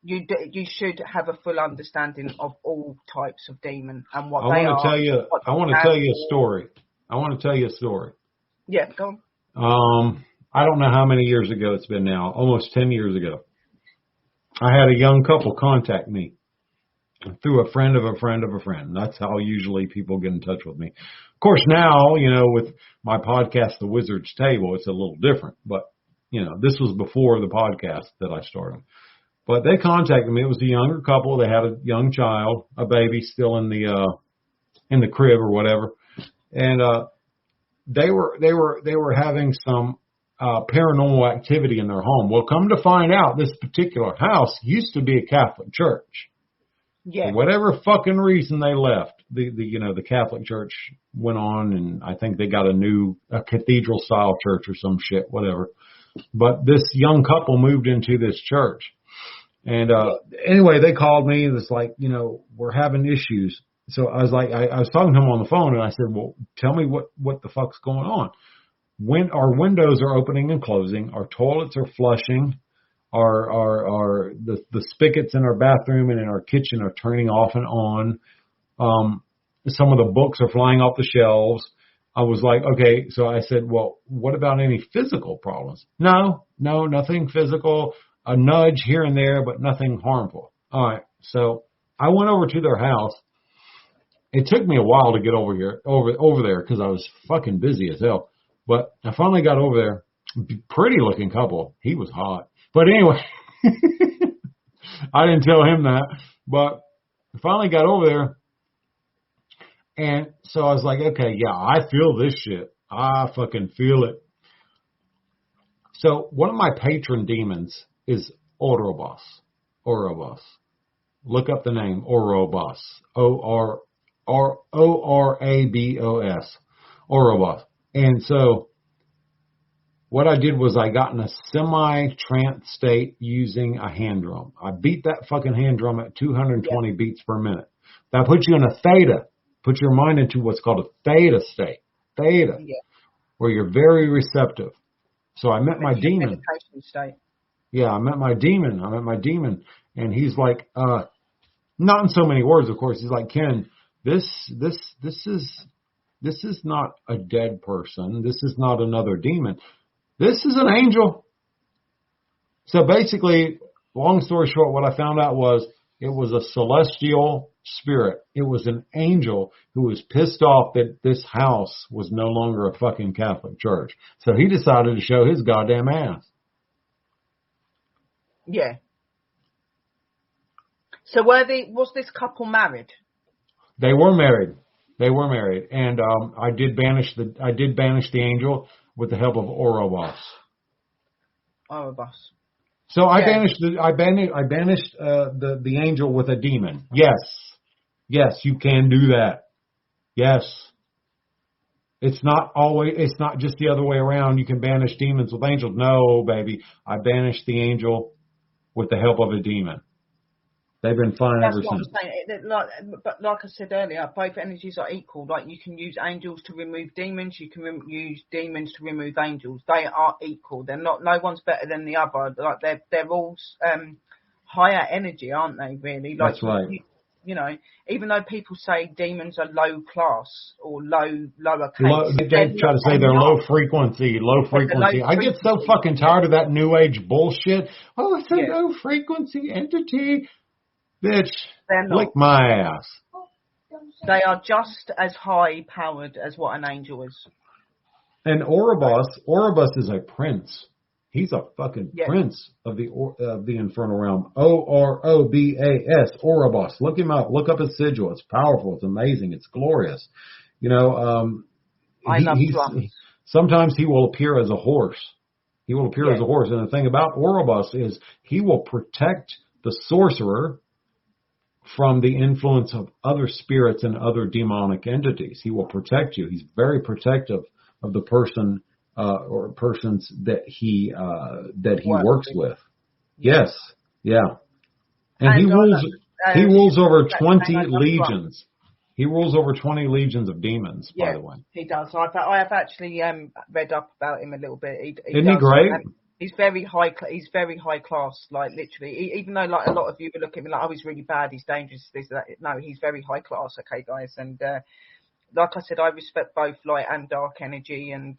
You should have a full understanding of all types of demon and what I they want to are. I want to tell you a story. I want to tell you a story. Yeah, go on. I don't know how many years ago it's been now, almost 10 years ago. I had a young couple contact me. Through a friend of a friend of a friend. That's how usually people get in touch with me. Of course, now, you know, with my podcast, The Wizard's Table, it's a little different. But, you know, this was before the podcast that I started. But they contacted me. It was a younger couple. They had a young child, a baby still in the crib or whatever. And they were having some paranormal activity in their home. Well, come to find out, this particular house used to be a Catholic church. Yeah. For whatever fucking reason they left, the Catholic Church went on, and I think they got a cathedral style church or some shit, whatever. But this young couple moved into this church, and anyway, they called me and it's like, you know, we're having issues. So I was like, I was talking to him on the phone, and I said, well, tell me what the fuck's going on. When our windows are opening and closing, our toilets are flushing. The spigots in our bathroom and in our kitchen are turning off and on. Some of the books are flying off the shelves. I was like, okay. So I said, well, what about any physical problems? No, nothing physical. A nudge here and there, but nothing harmful. All right. So I went over to their house. It took me a while to get over there because I was fucking busy as hell. But I finally got over there. Pretty looking couple. He was hot. But anyway, I didn't tell him that, but I finally got over there. And so I was like, okay, yeah, I feel this shit. I fucking feel it. So one of my patron demons is Orobos. Orobos. Look up the name Orobos. Orabos. Orobos. And so what I did was I got in a semi-trance state using a hand drum. I beat that fucking hand drum at 220 beats per minute. That puts you in a theta. Put your mind into what's called a theta state. Theta. Yeah. Where you're very receptive. So I met my demon. Meditation state. Yeah, I met my demon. And he's like, not in so many words, of course. He's like, Ken, this is not a dead person. This is not another demon. This is an angel. So basically, long story short, what I found out was it was a celestial spirit. It was an angel who was pissed off that this house was no longer a fucking Catholic church. So he decided to show his goddamn ass. Yeah. So was this couple married? They were married. And I did banish the angel with the help of Orobos. So I banished the angel with a demon. Yes, you can do that. Yes. It's not just the other way around. You can banish demons with angels. No, baby. I banished the angel with the help of a demon. They've been fine ever since. I'm saying. But like I said earlier, both energies are equal. Like you can use angels to remove demons. You can use demons to remove angels. They are equal. They're not. No one's better than the other. Like they're all higher energy, aren't they? Really. Like, that's right. You know, even though people say demons are low class or lower case, they try to say they're low frequency. I get so fucking tired of that new age bullshit. Oh, it's a low frequency entity. Bitch, lick my ass. They are just as high powered as what an angel is. And Orobos is a prince. He's a fucking prince of the infernal realm. Orobas, Orobos. Look him up. Look up his sigil. It's powerful. It's amazing. It's glorious. You know, I love drums. Sometimes he will appear as a horse. He will appear as a horse. And the thing about Orobos is he will protect the sorcerer from the influence of other spirits and other demonic entities. He will protect you. He's very protective of the person or persons that he works with. Yes, yeah, and he rules over 20 legions. He rules over 20 legions of demons. By the way, he does. I have actually read up about him a little bit. Isn't he great? He's very high. He's very high class. Like literally, even though like a lot of you would look at me like, oh, he's really bad. He's dangerous. This, that. No, he's very high class. Okay, guys, and like I said, I respect both light and dark energy, and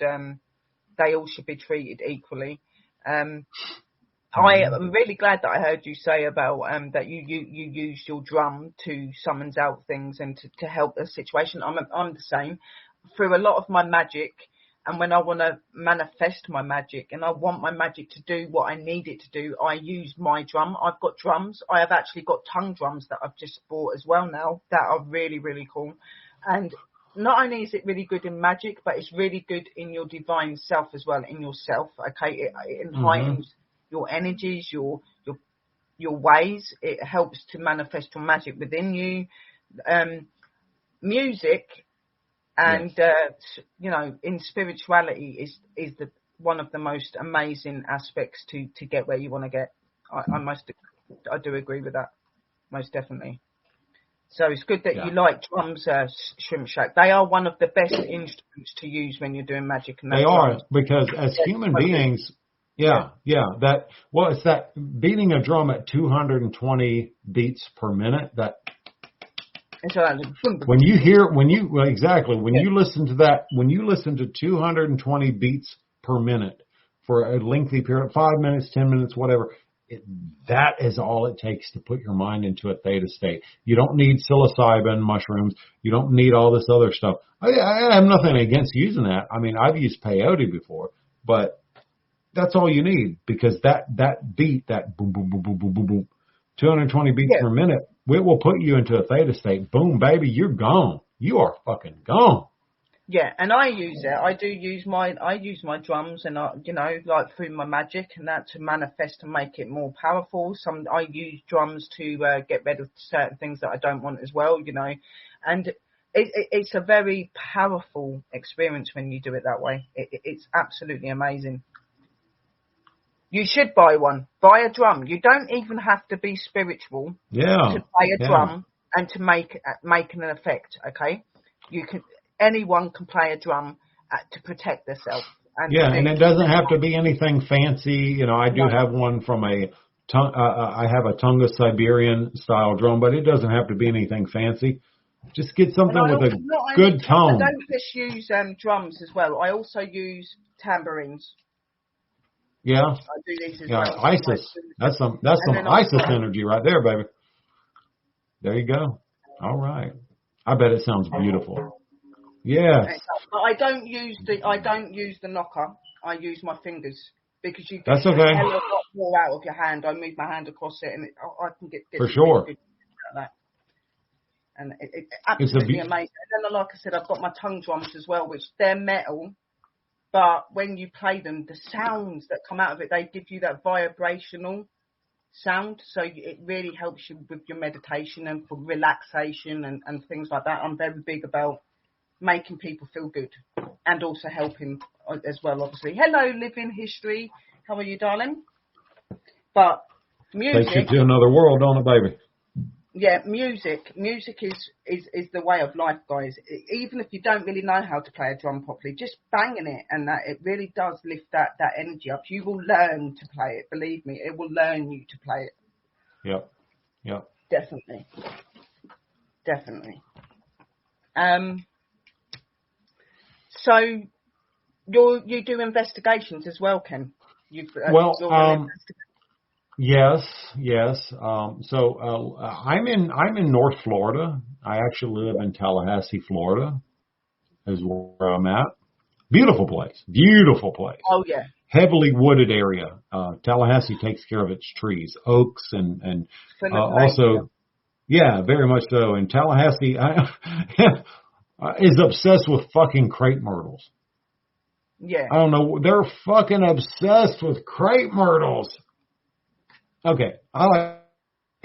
they all should be treated equally. I am really glad that I heard you say about that you used your drum to summons out things and to help the situation. I'm the same through a lot of my magic. And when I want to manifest my magic and I want my magic to do what I need it to do, I use my drum. I've got drums. I have actually got tongue drums that I've just bought as well now that are really, really cool. And not only is it really good in magic, but it's really good in your divine self as well, in yourself. Okay, it enlightens your energies, your ways. It helps to manifest your magic within you. Music. And, you know, in spirituality is one of the most amazing aspects to get where you want to get. I do agree with that, most definitely. So it's good that you like drums, Shrimp Shack. They are one of the best instruments to use when you're doing magic. And they are, because as human beings, it's that beating a drum at 220 beats per minute that... When you listen to that, when you listen to 220 beats per minute for a lengthy period, 5 minutes, 10 minutes, whatever, that is all it takes to put your mind into a theta state. You don't need psilocybin mushrooms. You don't need all this other stuff. I have nothing against using that. I mean, I've used peyote before, but that's all you need, because that beat, that boom, boom, boom, boom, boom, boom, boom, 220 beats per minute, it will put you into a theta state. Boom, baby, you're gone. You are fucking gone. Yeah, and I use it. I use my drums, and like through my magic and that, to manifest and make it more powerful. I use drums to get rid of certain things that I don't want as well, and it's a very powerful experience when you do it that way. It's absolutely amazing. You should buy one. Buy a drum. You don't even have to be spiritual to play a drum and to make an effect. Okay, anyone can play a drum to protect themselves. And it doesn't have to be anything fancy. I do have one from I have a Tunga Siberian style drum, but it doesn't have to be anything fancy. Just get something with a good tone. I don't just use drums as well. I also use tambourines. Yeah. I do these as well. Isis. That's some Isis energy right there, baby. There you go. All right. I bet it sounds beautiful. Yes. But I don't use the knocker. I use my fingers, because you get That's okay. a hell of a lot more out of your hand. I move my hand across it, and I can get for sure. Good at that. And it's absolutely amazing. And then, like I said, I've got my tongue drums as well, which they're metal. But when you play them, the sounds that come out of it, they give you that vibrational sound. So it really helps you with your meditation and for relaxation and things like that. I'm very big about making people feel good and also helping as well, obviously. Hello, Living History. How are you, darling? But music... Takes you to another world, don't it, baby? Yeah, music is the way of life, guys. Even if you don't really know how to play a drum properly, just banging it, and that it really does lift that energy up. You will learn to play it. Believe me, it will learn you to play it. Yep. Definitely. So you do investigations as well, Ken? Yes. So I'm in North Florida. I actually live in Tallahassee, Florida, is where I'm at. Beautiful place. Oh yeah. heavily wooded area. Tallahassee takes care of its trees, oaks, and also, yeah, very much so. And Tallahassee is obsessed with fucking crepe myrtles. Yeah. I don't know. They're fucking obsessed with crepe myrtles. Okay, I like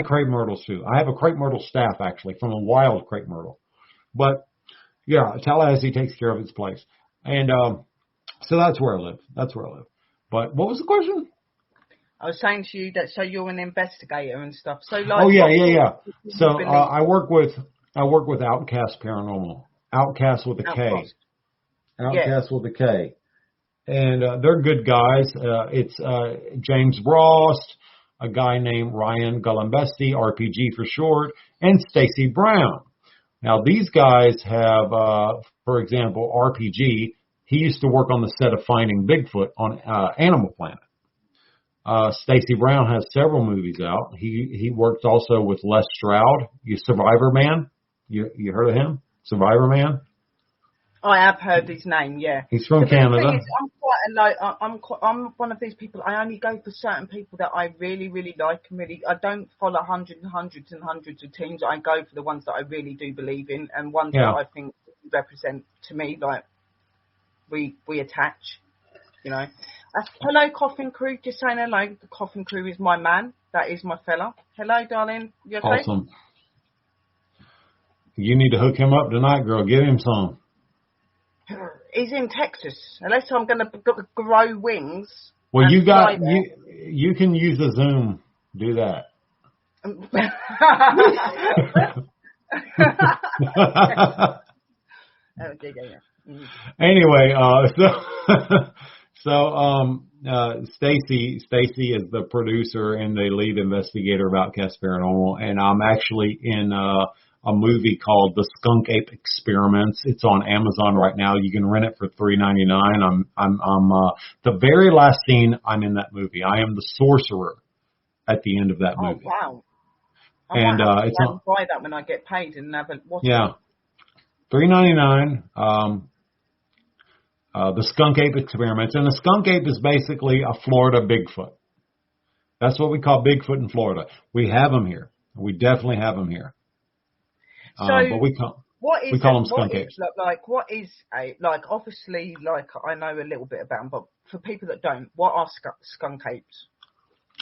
crepe myrtles too. I have a crepe myrtle staff actually from a wild crepe myrtle. But yeah, Tallahassee takes care of its place. And so that's where I live. But what was the question? I was saying to you that so you're an investigator and stuff. So like, oh yeah. So I work with Outcast Paranormal. Outcast with a K. Outcast with a K. And they're good guys. It's James Rost, a guy named Ryan Gulambesti, RPG for short, and Stacy Brown. Now these guys have, for example, RPG. He used to work on the set of Finding Bigfoot on Animal Planet. Stacy Brown has several movies out. He worked also with Les Stroud. Survivor Man. You heard of him? Survivor Man. I have heard his name. Yeah. He's from Canada. I'm one of these people. I only go for certain people that I really, really like and really. I don't follow hundreds and hundreds of teams. I go for the ones that I really do believe in and ones that I think represent to me like we attach. You know. Hello, Coffin Crew. Just saying hello. The Coffin Crew is my man. That is my fella. Hello, darling. You okay? Awesome. You need to hook him up tonight, girl. Give him some. He's in Texas. Unless I'm going to grow wings. Well, you can use a Zoom. Do that. Anyway, Stacy is the producer and the lead investigator of Outcast Paranormal, and I'm actually in a movie called The Skunk Ape Experiments. It's on Amazon right now. You can rent it for $3.99. I'm the very last scene. I'm in that movie. I am the sorcerer at the end of that movie. Oh wow! And it's on. Buy that when I get paid and have a watch. Yeah, $3.99. The Skunk Ape Experiments, and the Skunk Ape is basically a Florida Bigfoot. That's what we call Bigfoot in Florida. We have them here. We definitely have them here. So, but we call them skunk apes. Obviously, I know a little bit about them, but for people that don't, what are skunk apes?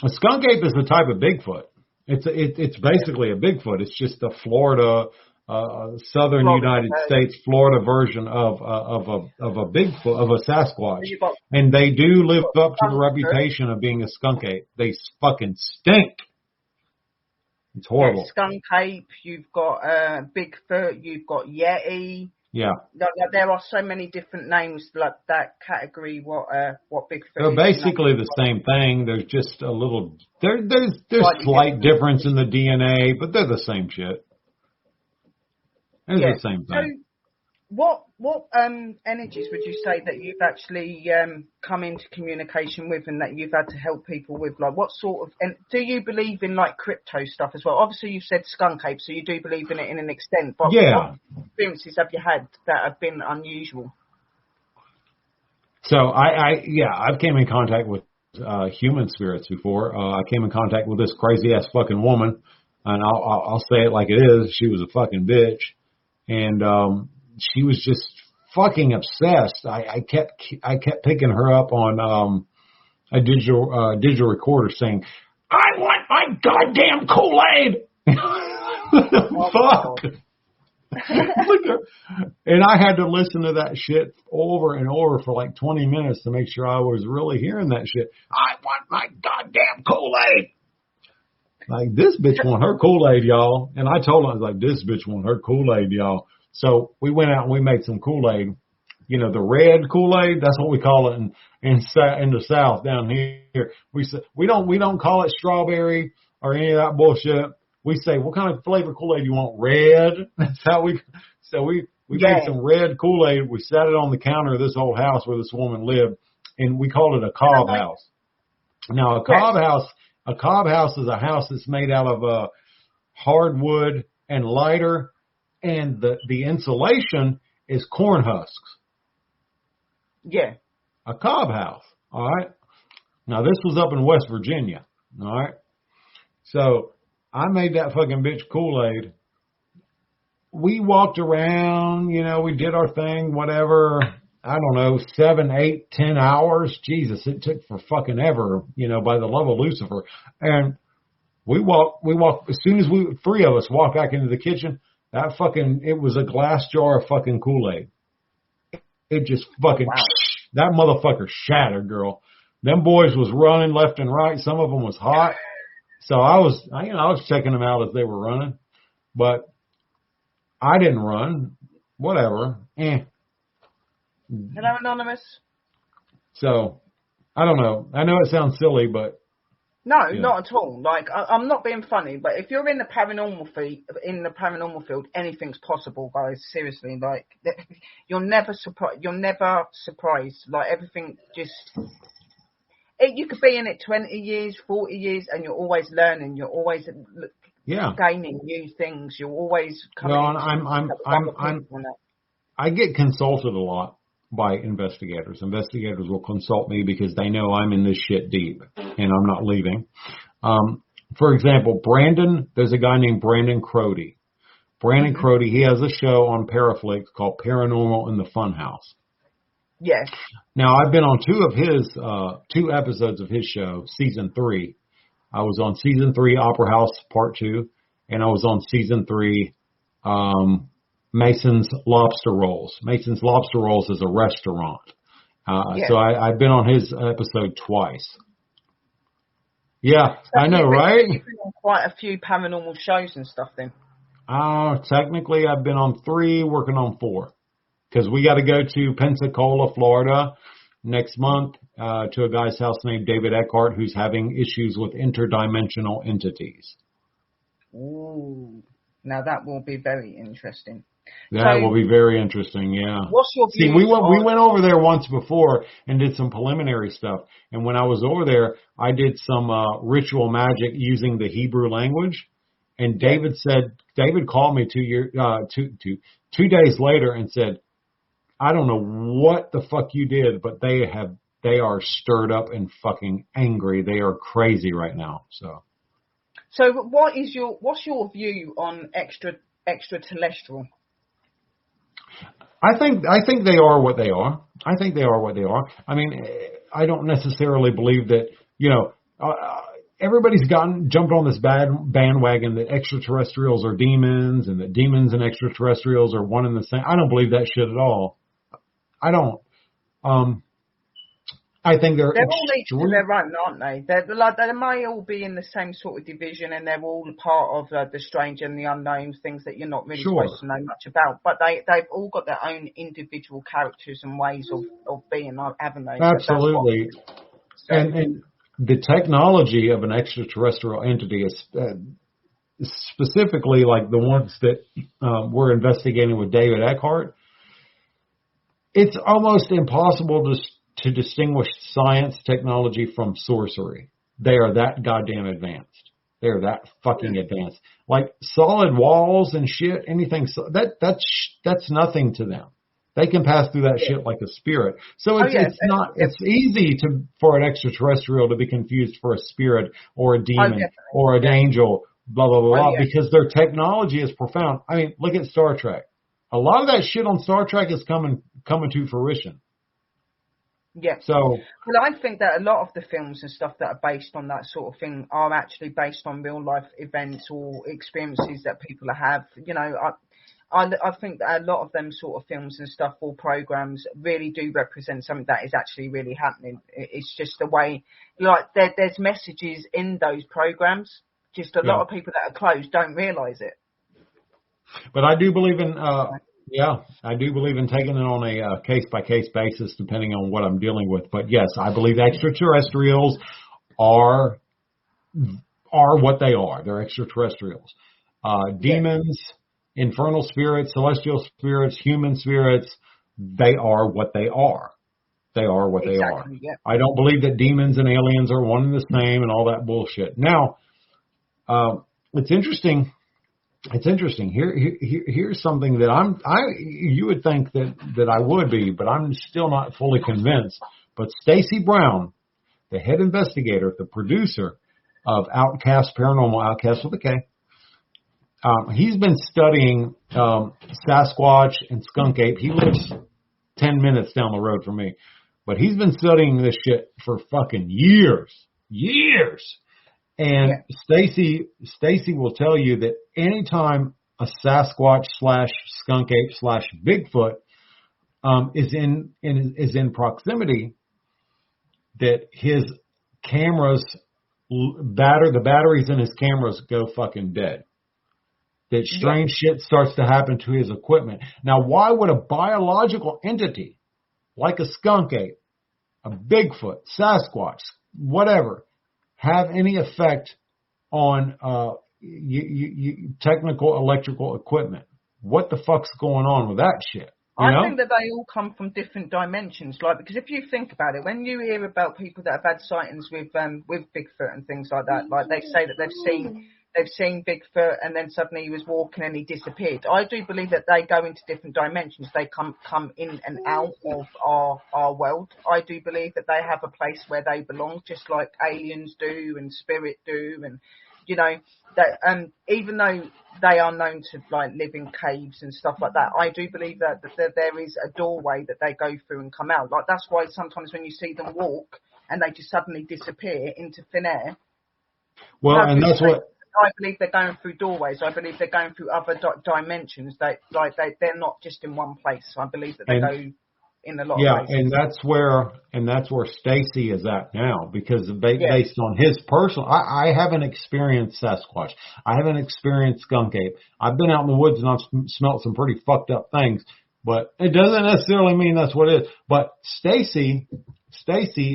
A skunk ape is a type of Bigfoot. It's basically a Bigfoot. It's just a Florida, southern United States, Florida version of a Bigfoot, of a Sasquatch. And they do live up to the reputation of being a skunk ape. They fucking stink. It's horrible. Yeah, skunk ape, you've got Bigfoot, you've got Yeti. Yeah. There are so many different names like that category. What Bigfoot? They're basically the same thing. There's just a little there's slight difference in the DNA, but they're the same shit. It's the same thing. So what energies would you say that you've actually come into communication with and that you've had to help people with? Like what sort of, and do you believe in like crypto stuff as well? Obviously you said skunk ape, so you do believe in it in an extent, but what experiences have you had that have been unusual? So I've came in contact with human spirits before. I came in contact with this crazy ass fucking woman, and I'll say it like it is. She was a fucking bitch. And she was just fucking obsessed. I kept picking her up on a digital recorder saying, "I want my goddamn Kool-Aid." Fuck. And I had to listen to that shit over and over for like 20 minutes to make sure I was really hearing that shit. I want my goddamn Kool-Aid. Like, this bitch want her Kool-Aid, y'all. And I told her, I was like, this bitch want her Kool-Aid, y'all. So we went out and we made some Kool-Aid. You know, the red Kool-Aid, that's what we call it in the South down here. We don't call it strawberry or any of that bullshit. We say, what kind of flavor Kool-Aid you want? Red. That's how we made some red Kool-Aid. We sat it on the counter of this old house where this woman lived, and we called it a cob house. Now, a cob house is a house that's made out of hardwood and lighter, and the insulation is corn husks. Yeah. A cob house. All right. Now, this was up in West Virginia. All right. So I made that fucking bitch Kool-Aid. We walked around, we did our thing, whatever. I don't know, 7, 8, 10 hours. Jesus, it took for fucking ever, by the love of Lucifer. And we walked, as soon as three of us walked back into the kitchen, it was a glass jar of fucking Kool-Aid. It just fucking, that motherfucker shattered, girl. Them boys was running left and right. Some of them was hot. So I was checking them out as they were running, but I didn't run. Whatever. Hello, Anonymous. So, I don't know. I know it sounds silly, but no, not at all. Like, I'm not being funny, but if you're in the paranormal field, anything's possible, guys. Seriously, like, you're never surprised. Like, everything just. You could be in it 20 years, 40 years, and you're always learning. You're always gaining new things. You're always coming. No, I get consulted a lot by investigators. Investigators will consult me because they know I'm in this shit deep and I'm not leaving. For example, there's a guy named Brandon Crody. Brandon Crody, he has a show on Paraflix called Paranormal in the Funhouse. Yes. Now, I've been on two episodes of his show, season 3. I was on season 3, Opera House Part 2, and I was on season 3, Mason's Lobster Rolls. Mason's Lobster Rolls is a restaurant. So I've been on his episode twice. Yeah, so I know, right? You've been on quite a few paranormal shows and stuff then. Technically, I've been on 3, working on 4. Because we got to go to Pensacola, Florida next month to a guy's house named David Eckhart who's having issues with interdimensional entities. Ooh. Now that will be very interesting. That will be very interesting, yeah. What's your view? See, we went over there once before and did some preliminary stuff. And when I was over there, I did some ritual magic using the Hebrew language. And David called me 2 days later and said, I don't know what the fuck you did, but they are stirred up and fucking angry. They are crazy right now. So what's your view on extraterrestrial? I think they are what they are. I mean, I don't necessarily believe that, everybody's jumped on this bandwagon that extraterrestrials are demons and that demons and extraterrestrials are one and the same. I don't believe that shit at all. I don't. I think they're all each to their own, aren't they? They may all be in the same sort of division, and they're all part of the strange and the unknown, things that you're not really supposed to know much about. But they've all got their own individual characters and ways of being, haven't they? Absolutely. And the technology of an extraterrestrial entity is specifically like the ones that we're investigating with David Eckhart. It's almost impossible to distinguish science technology from sorcery. They are that goddamn advanced. They are that fucking advanced. Like solid walls and shit, anything that's nothing to them. They can pass through that shit like a spirit. So it's easy for an extraterrestrial to be confused for a spirit or a demon or an angel, blah blah blah, because their technology is profound. I mean, look at Star Trek. A lot of that shit on Star Trek is coming to fruition. Yeah. So, well, I think that a lot of the films and stuff that are based on that sort of thing are actually based on real life events or experiences that people have. I think that a lot of them sort of films and stuff or programs really do represent something that is actually really happening. It's just the way, like, there's messages in those programs. Just a lot of people that are closed don't realise it. But I do believe in, I do believe in taking it on a case-by-case basis, depending on what I'm dealing with. But yes, I believe extraterrestrials are what they are. They're extraterrestrials. Demons, infernal spirits, celestial spirits, human spirits, they are what they are. They are what they are. Yeah. I don't believe that demons and aliens are one and the same and all that bullshit. Now, it's interesting. It's interesting. Here's something that you would think that I would be, but I'm still not fully convinced. But Stacy Brown, the head investigator, the producer of Outcast Paranormal, Outcast with a K, he's been studying Sasquatch and skunk ape. He lives 10 minutes down the road from me. But he's been studying this shit for fucking years. And Stacy will tell you that anytime a Sasquatch / skunk ape / Bigfoot is in proximity, that his cameras the batteries in his cameras go fucking dead. That strange shit starts to happen to his equipment. Now, why would a biological entity like a skunk ape, a Bigfoot, Sasquatch, whatever, have any effect on technical electrical equipment? What the fuck's going on with that shit? I think that they all come from different dimensions. Like, because if you think about it, when you hear about people that have had sightings with Bigfoot and things like that, like they say that they've seen Bigfoot and then suddenly he was walking and he disappeared. I do believe that they go into different dimensions. They come in and out of our world. I do believe that they have a place where they belong, just like aliens do and spirit do, and you know that. Even though they are known to like live in caves and stuff like that, I do believe that there is a doorway that they go through and come out. Like that's why sometimes when you see them walk and they just suddenly disappear into thin air. Well, and that's what. I believe they're going through doorways. I believe they're going through other dimensions. They're not just in one place. I believe that they go in a lot of places. and that's where Stacy is at now, because based on his personal, I haven't experienced Sasquatch. I haven't experienced skunk ape. I've been out in the woods and I've smelt some pretty fucked up things, but it doesn't necessarily mean that's what it is. But Stacy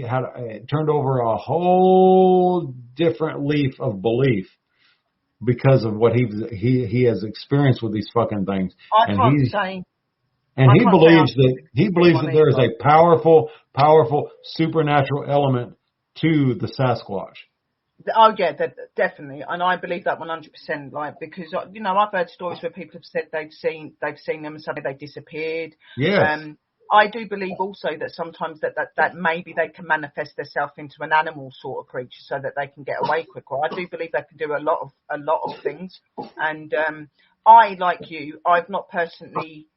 had turned over a whole different leaf of belief because of what he has experienced with these fucking things. He believes that there is a powerful supernatural element to the Sasquatch. Oh yeah, definitely, and I believe that 100%. Like, because I've heard stories where people have said they've seen them and suddenly they disappeared. Yes. I do believe also that sometimes that maybe they can manifest themselves into an animal sort of creature so that they can get away quicker. I do believe they can do a lot of things. And I, like you, I've not personally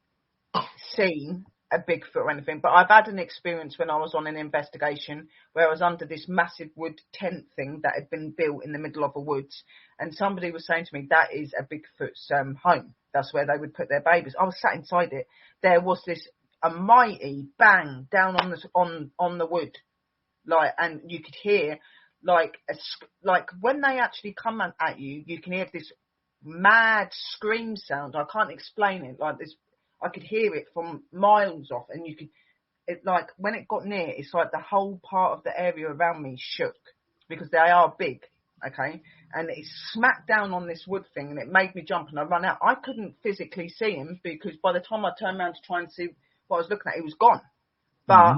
seen a Bigfoot or anything, but I've had an experience when I was on an investigation where I was under this massive wood tent thing that had been built in the middle of a woods, and somebody was saying to me, that is a Bigfoot's home. That's where they would put their babies. I was sat inside it. There was a mighty bang down on the wood, like, and you could hear like when they actually come at you, you can hear this mad scream sound. I can't explain it. Like this, I could hear it from miles off, and like when it got near, it's like the whole part of the area around me shook because they are big, okay, and it smacked down on this wood thing, and it made me jump, and I ran out. I couldn't physically see him because by the time I turned around to try and see what I was looking at, he was gone. But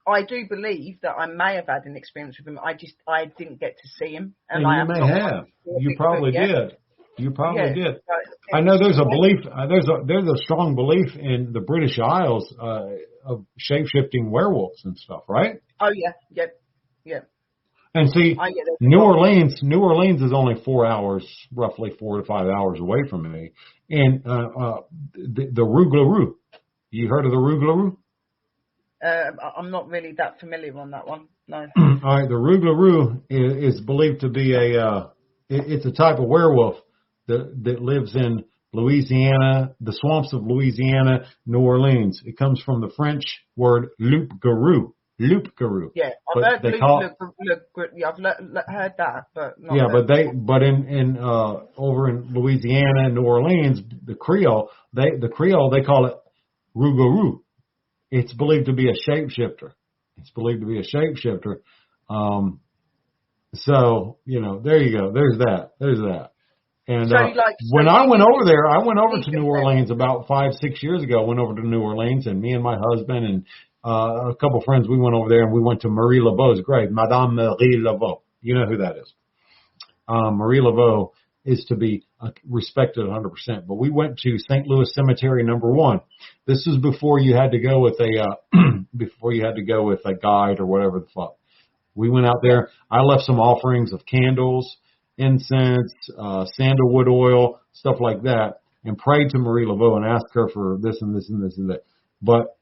I do believe that I may have had an experience with him. I didn't get to see him, and you may have. You probably did. You probably did. I know there's a belief. There's a strong belief in the British Isles of shape-shifting werewolves and stuff, right? Oh yeah. And see, New Orleans is only 4 hours, roughly 4 to 5 hours away from me, and the Rougarou. You heard of the Rougarou? I'm not really that familiar on that one. No. All right, the Rougarou is believed to be it's a type of werewolf that lives in Louisiana, the swamps of Louisiana, New Orleans. It comes from the French word loup-garou. Loup-garou. Yeah, I've heard I've heard that, but not. Yeah, but in over in Louisiana, New Orleans, the Creole they call it Rougarou. It's believed to be a shapeshifter. So, there you go. There's that. And when I went over there, I went over to New Orleans about 5-6 years ago. I went over to New Orleans, and me and my husband and a couple of friends, we went over there and we went to Marie Laveau's grave, Madame Marie Laveau. You know who that is. Marie Laveau is to be respected 100%. But we went to St. Louis Cemetery number 1. This is before you had to go with a guide or whatever the fuck. We went out there. I left some offerings of candles, incense, sandalwood oil, stuff like that, and prayed to Marie Laveau and asked her for this and this and this and that. But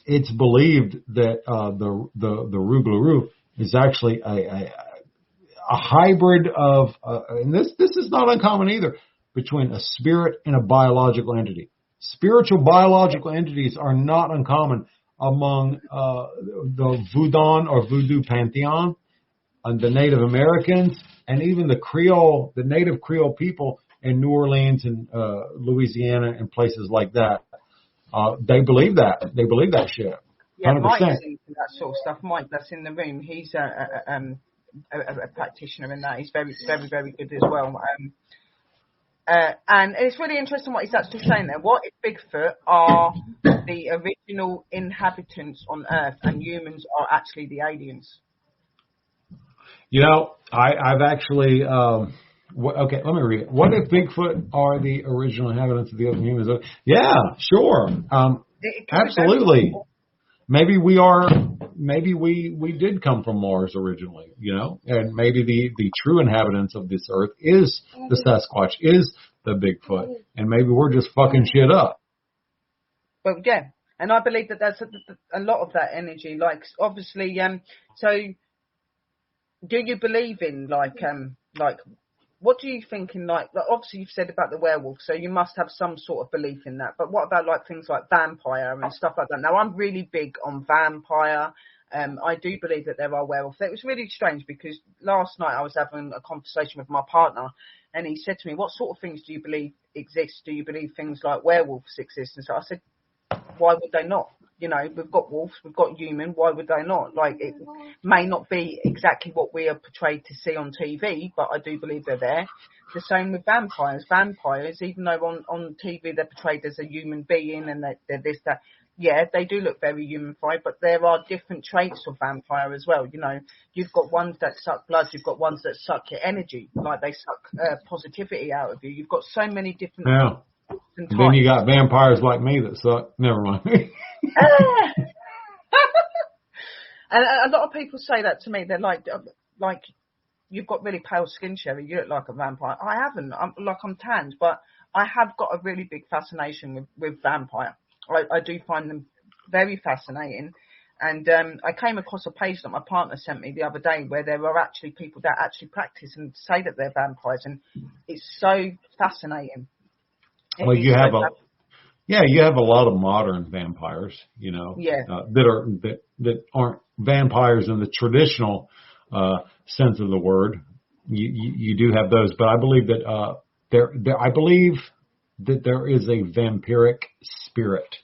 it's believed that the Rougarou is actually a hybrid of, and this is not uncommon either, between a spirit and a biological entity. Spiritual biological entities are not uncommon among the Voodoo or Voodoo pantheon, and the Native Americans, and even the native Creole people in New Orleans and Louisiana and places like that. They believe that. They believe that shit. 100%. Yeah, Mike's into that sort of stuff. Mike, that's in the room. He's a practitioner in that. He's very, very, very good as well. And it's really interesting what he's actually saying there. What if Bigfoot are the original inhabitants on Earth and humans are actually the aliens? You know, I've actually, okay, let me read it. What if Bigfoot are the original inhabitants of the Earth and humans? Yeah, sure. Absolutely. Maybe we did come from Mars originally, you know, and maybe the true inhabitants of this Earth is the Sasquatch, is the Bigfoot, and maybe we're just fucking shit up. Well, yeah, and I believe that that's a lot of that energy. Like, obviously, so do you believe in like what do you think in like obviously you've said about the werewolf, so you must have some sort of belief in that. But what about like things like vampire and stuff like that? Now, I'm really big on vampire. I do believe that there are werewolves. It was really strange because last night I was having a conversation with my partner, and he said to me, "What sort of things do you believe exist? Do you believe things like werewolves exist?" And so I said, "Why would they not? You know, we've got wolves, we've got human. Why would they not? Like, it may not be exactly what we are portrayed to see on TV, but I do believe they're there. The same with vampires. Vampires, even though on TV they're portrayed as a human being and they're this, that, yeah, they do look very humanified, but there are different traits of vampire as well. You know, you've got ones that suck blood, you've got ones that suck your energy, like they suck positivity out of you. You've got so many different... Yeah. And then you got vampires like me that suck. Never mind. And a lot of people say that to me. They're like you've got really pale skin, Sherry. You look like a vampire. I haven't. I'm tanned, but I have got a really big fascination with vampire. I do find them very fascinating. And I came across a page that my partner sent me the other day where there are actually people that actually practice and say that they're vampires, and it's so fascinating. Well, you have a lot of modern vampires, you know, that aren't vampires in the traditional sense of the word. You do have those, but I believe that there is a vampiric spirit.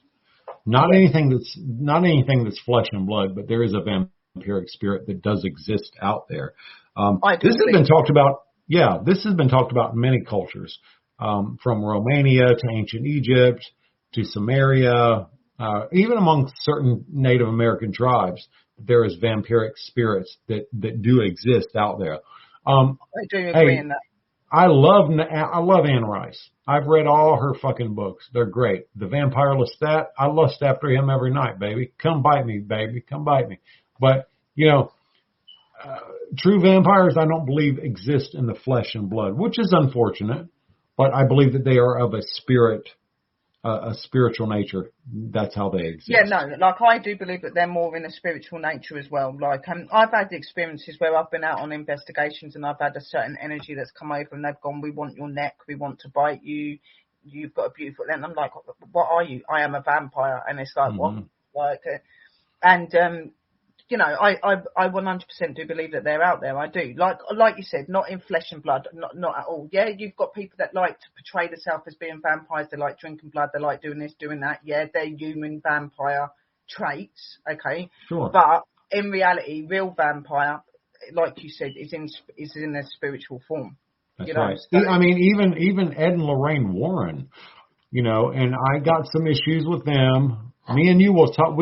Not anything that's flesh and blood, but there is a vampiric spirit that does exist out there. This has been talked about. Yeah, this has been talked about in many cultures. From Romania to ancient Egypt to Samaria, even among certain Native American tribes, there is vampiric spirits that do exist out there. I do agree in that. I love Anne Rice. I've read all her fucking books. They're great. The Vampire Lestat, I lust after him every night, baby. Come bite me, baby. Come bite me. But, you know, true vampires I don't believe exist in the flesh and blood, which is unfortunate. But I believe that they are of a spirit, a spiritual nature. That's how they exist. Yeah, no, like I do believe that they're more in a spiritual nature as well. Like I've had experiences where I've been out on investigations and I've had a certain energy that's come over and they've gone, "We want your neck, we want to bite you, you've got a beautiful..." And I'm like, "What are you?" "I am a vampire." And it's like, "What?" Like, you know, I 100% do believe that they're out there. I do. Like you said, not in flesh and blood, not at all. Yeah, you've got people that like to portray themselves as being vampires. They like drinking blood. They like doing this, doing that. Yeah, they're human vampire traits. Okay. Sure. But in reality, real vampire, like you said, is in a spiritual form. That's right. So, I mean, even Ed and Lorraine Warren, you know, and I got some issues with them. Me and you will talk.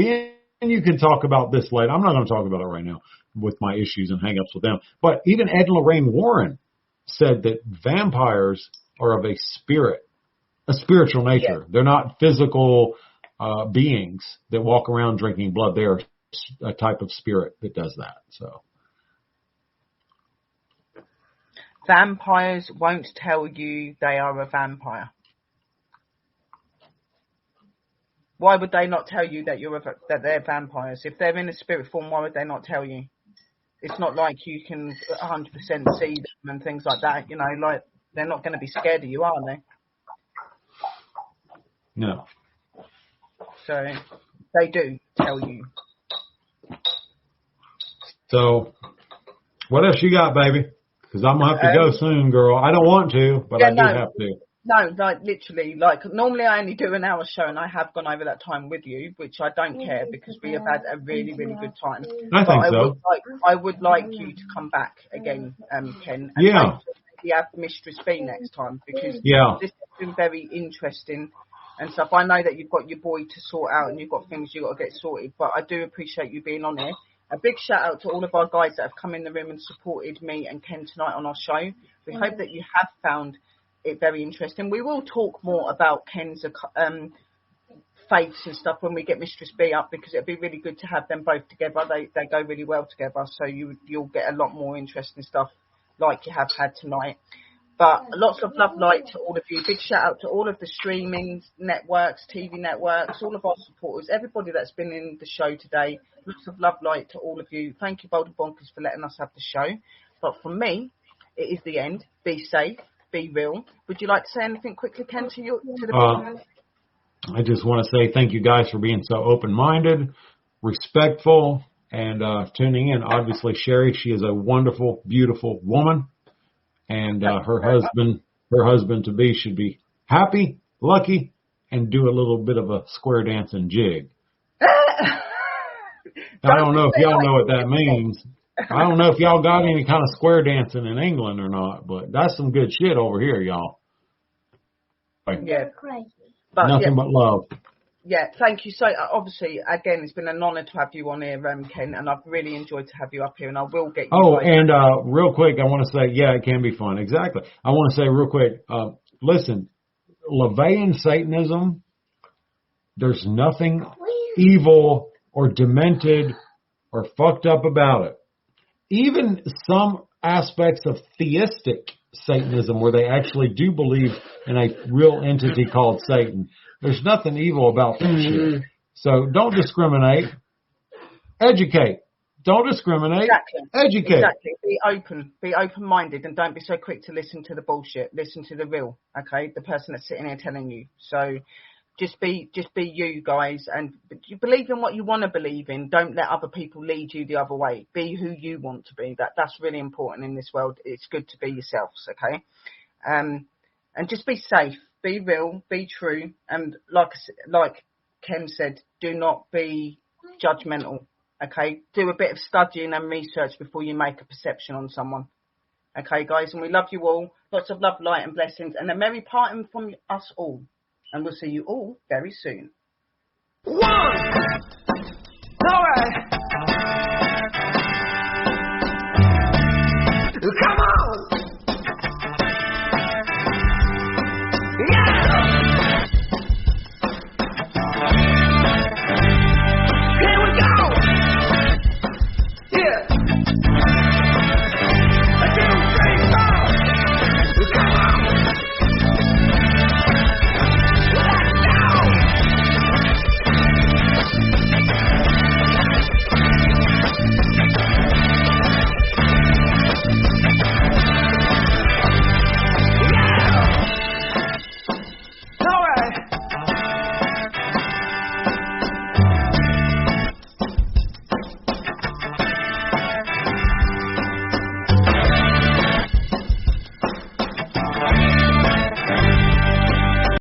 And you can talk about this later. I'm not going to talk about it right now with my issues and hang-ups with them. But even Ed and Lorraine Warren, said that vampires are of a spiritual nature. Yes. They're not physical beings that walk around drinking blood. They are a type of spirit that does that. So vampires won't tell you they are a vampire. Why would they not tell you that that they're vampires? If they're in a spirit form, why would they not tell you? It's not like you can 100% see them and things like that. You know, like they're not going to be scared of you, are they? no. So they do tell you. So what else you got, baby? Because I'm going to have to go soon, girl. I don't want to, but I do have to. No, like literally, like normally I only do an hour show and I have gone over that time with you, which I don't care because we have had a really, really good time. I think so. I would like you to come back again, Ken. And Yeah. we have Mistress B next time because this has been very interesting and stuff. I know that you've got your boy to sort out and you've got things you've got to get sorted, but I do appreciate you being on here. A big shout out to all of our guys that have come in the room and supported me and Ken tonight on our show. We hope that you have found it very interesting. We will talk more about Ken's faiths and stuff when we get Mistress B up because it'd be really good to have them both together. They go really well together, so you'll get a lot more interesting stuff like you have had tonight. But lots of love light to all of you. Big shout out to all of the streaming networks, TV networks, all of our supporters, everybody that's been in the show today. Lots of love light to all of you. Thank you, Bald and Bonkers, for letting us have the show. But from me, it is the end. Be safe. Be real. Would you like to say anything quickly, Ken, to the people? I just want to say thank you guys for being so open-minded, respectful, and tuning in. Obviously, Sherry, she is a wonderful, beautiful woman, and her husband to be should be happy, lucky, and do a little bit of a square dance and jig. I don't know if y'all know what that means. I don't know if y'all got any kind of square dancing in England or not, but that's some good shit over here, y'all. Yeah. But nothing but love. Yeah, thank you. So, obviously, again, it's been an honour to have you on here, Ken, and I've really enjoyed to have you up here, and I will get you. Oh, and real quick, I want to say, yeah, it can be fun. Exactly. I want to say real quick, listen, Levian Satanism, there's nothing evil or demented or fucked up about it. Even some aspects of theistic Satanism where they actually do believe in a real entity called Satan. There's nothing evil about that shit. So don't discriminate. Educate. Don't discriminate. Exactly. Educate. Exactly. Be open. Be open-minded and don't be so quick to listen to the bullshit. Listen to the real, okay? The person that's sitting here telling you. So just be you guys, and you believe in what you want to believe in. Don't let other people lead you the other way. Be who you want to be. That's really important in this world. It's good to be yourselves, okay? And just be safe, be real, be true, and like Ken said, do not be judgmental, okay? Do a bit of studying and research before you make a perception on someone. Okay, guys, and we love you all. Lots of love, light, and blessings, and a merry parting from us all. And we'll see you all very soon. One! All right. Come on! Yeah! Here we go! Yeah!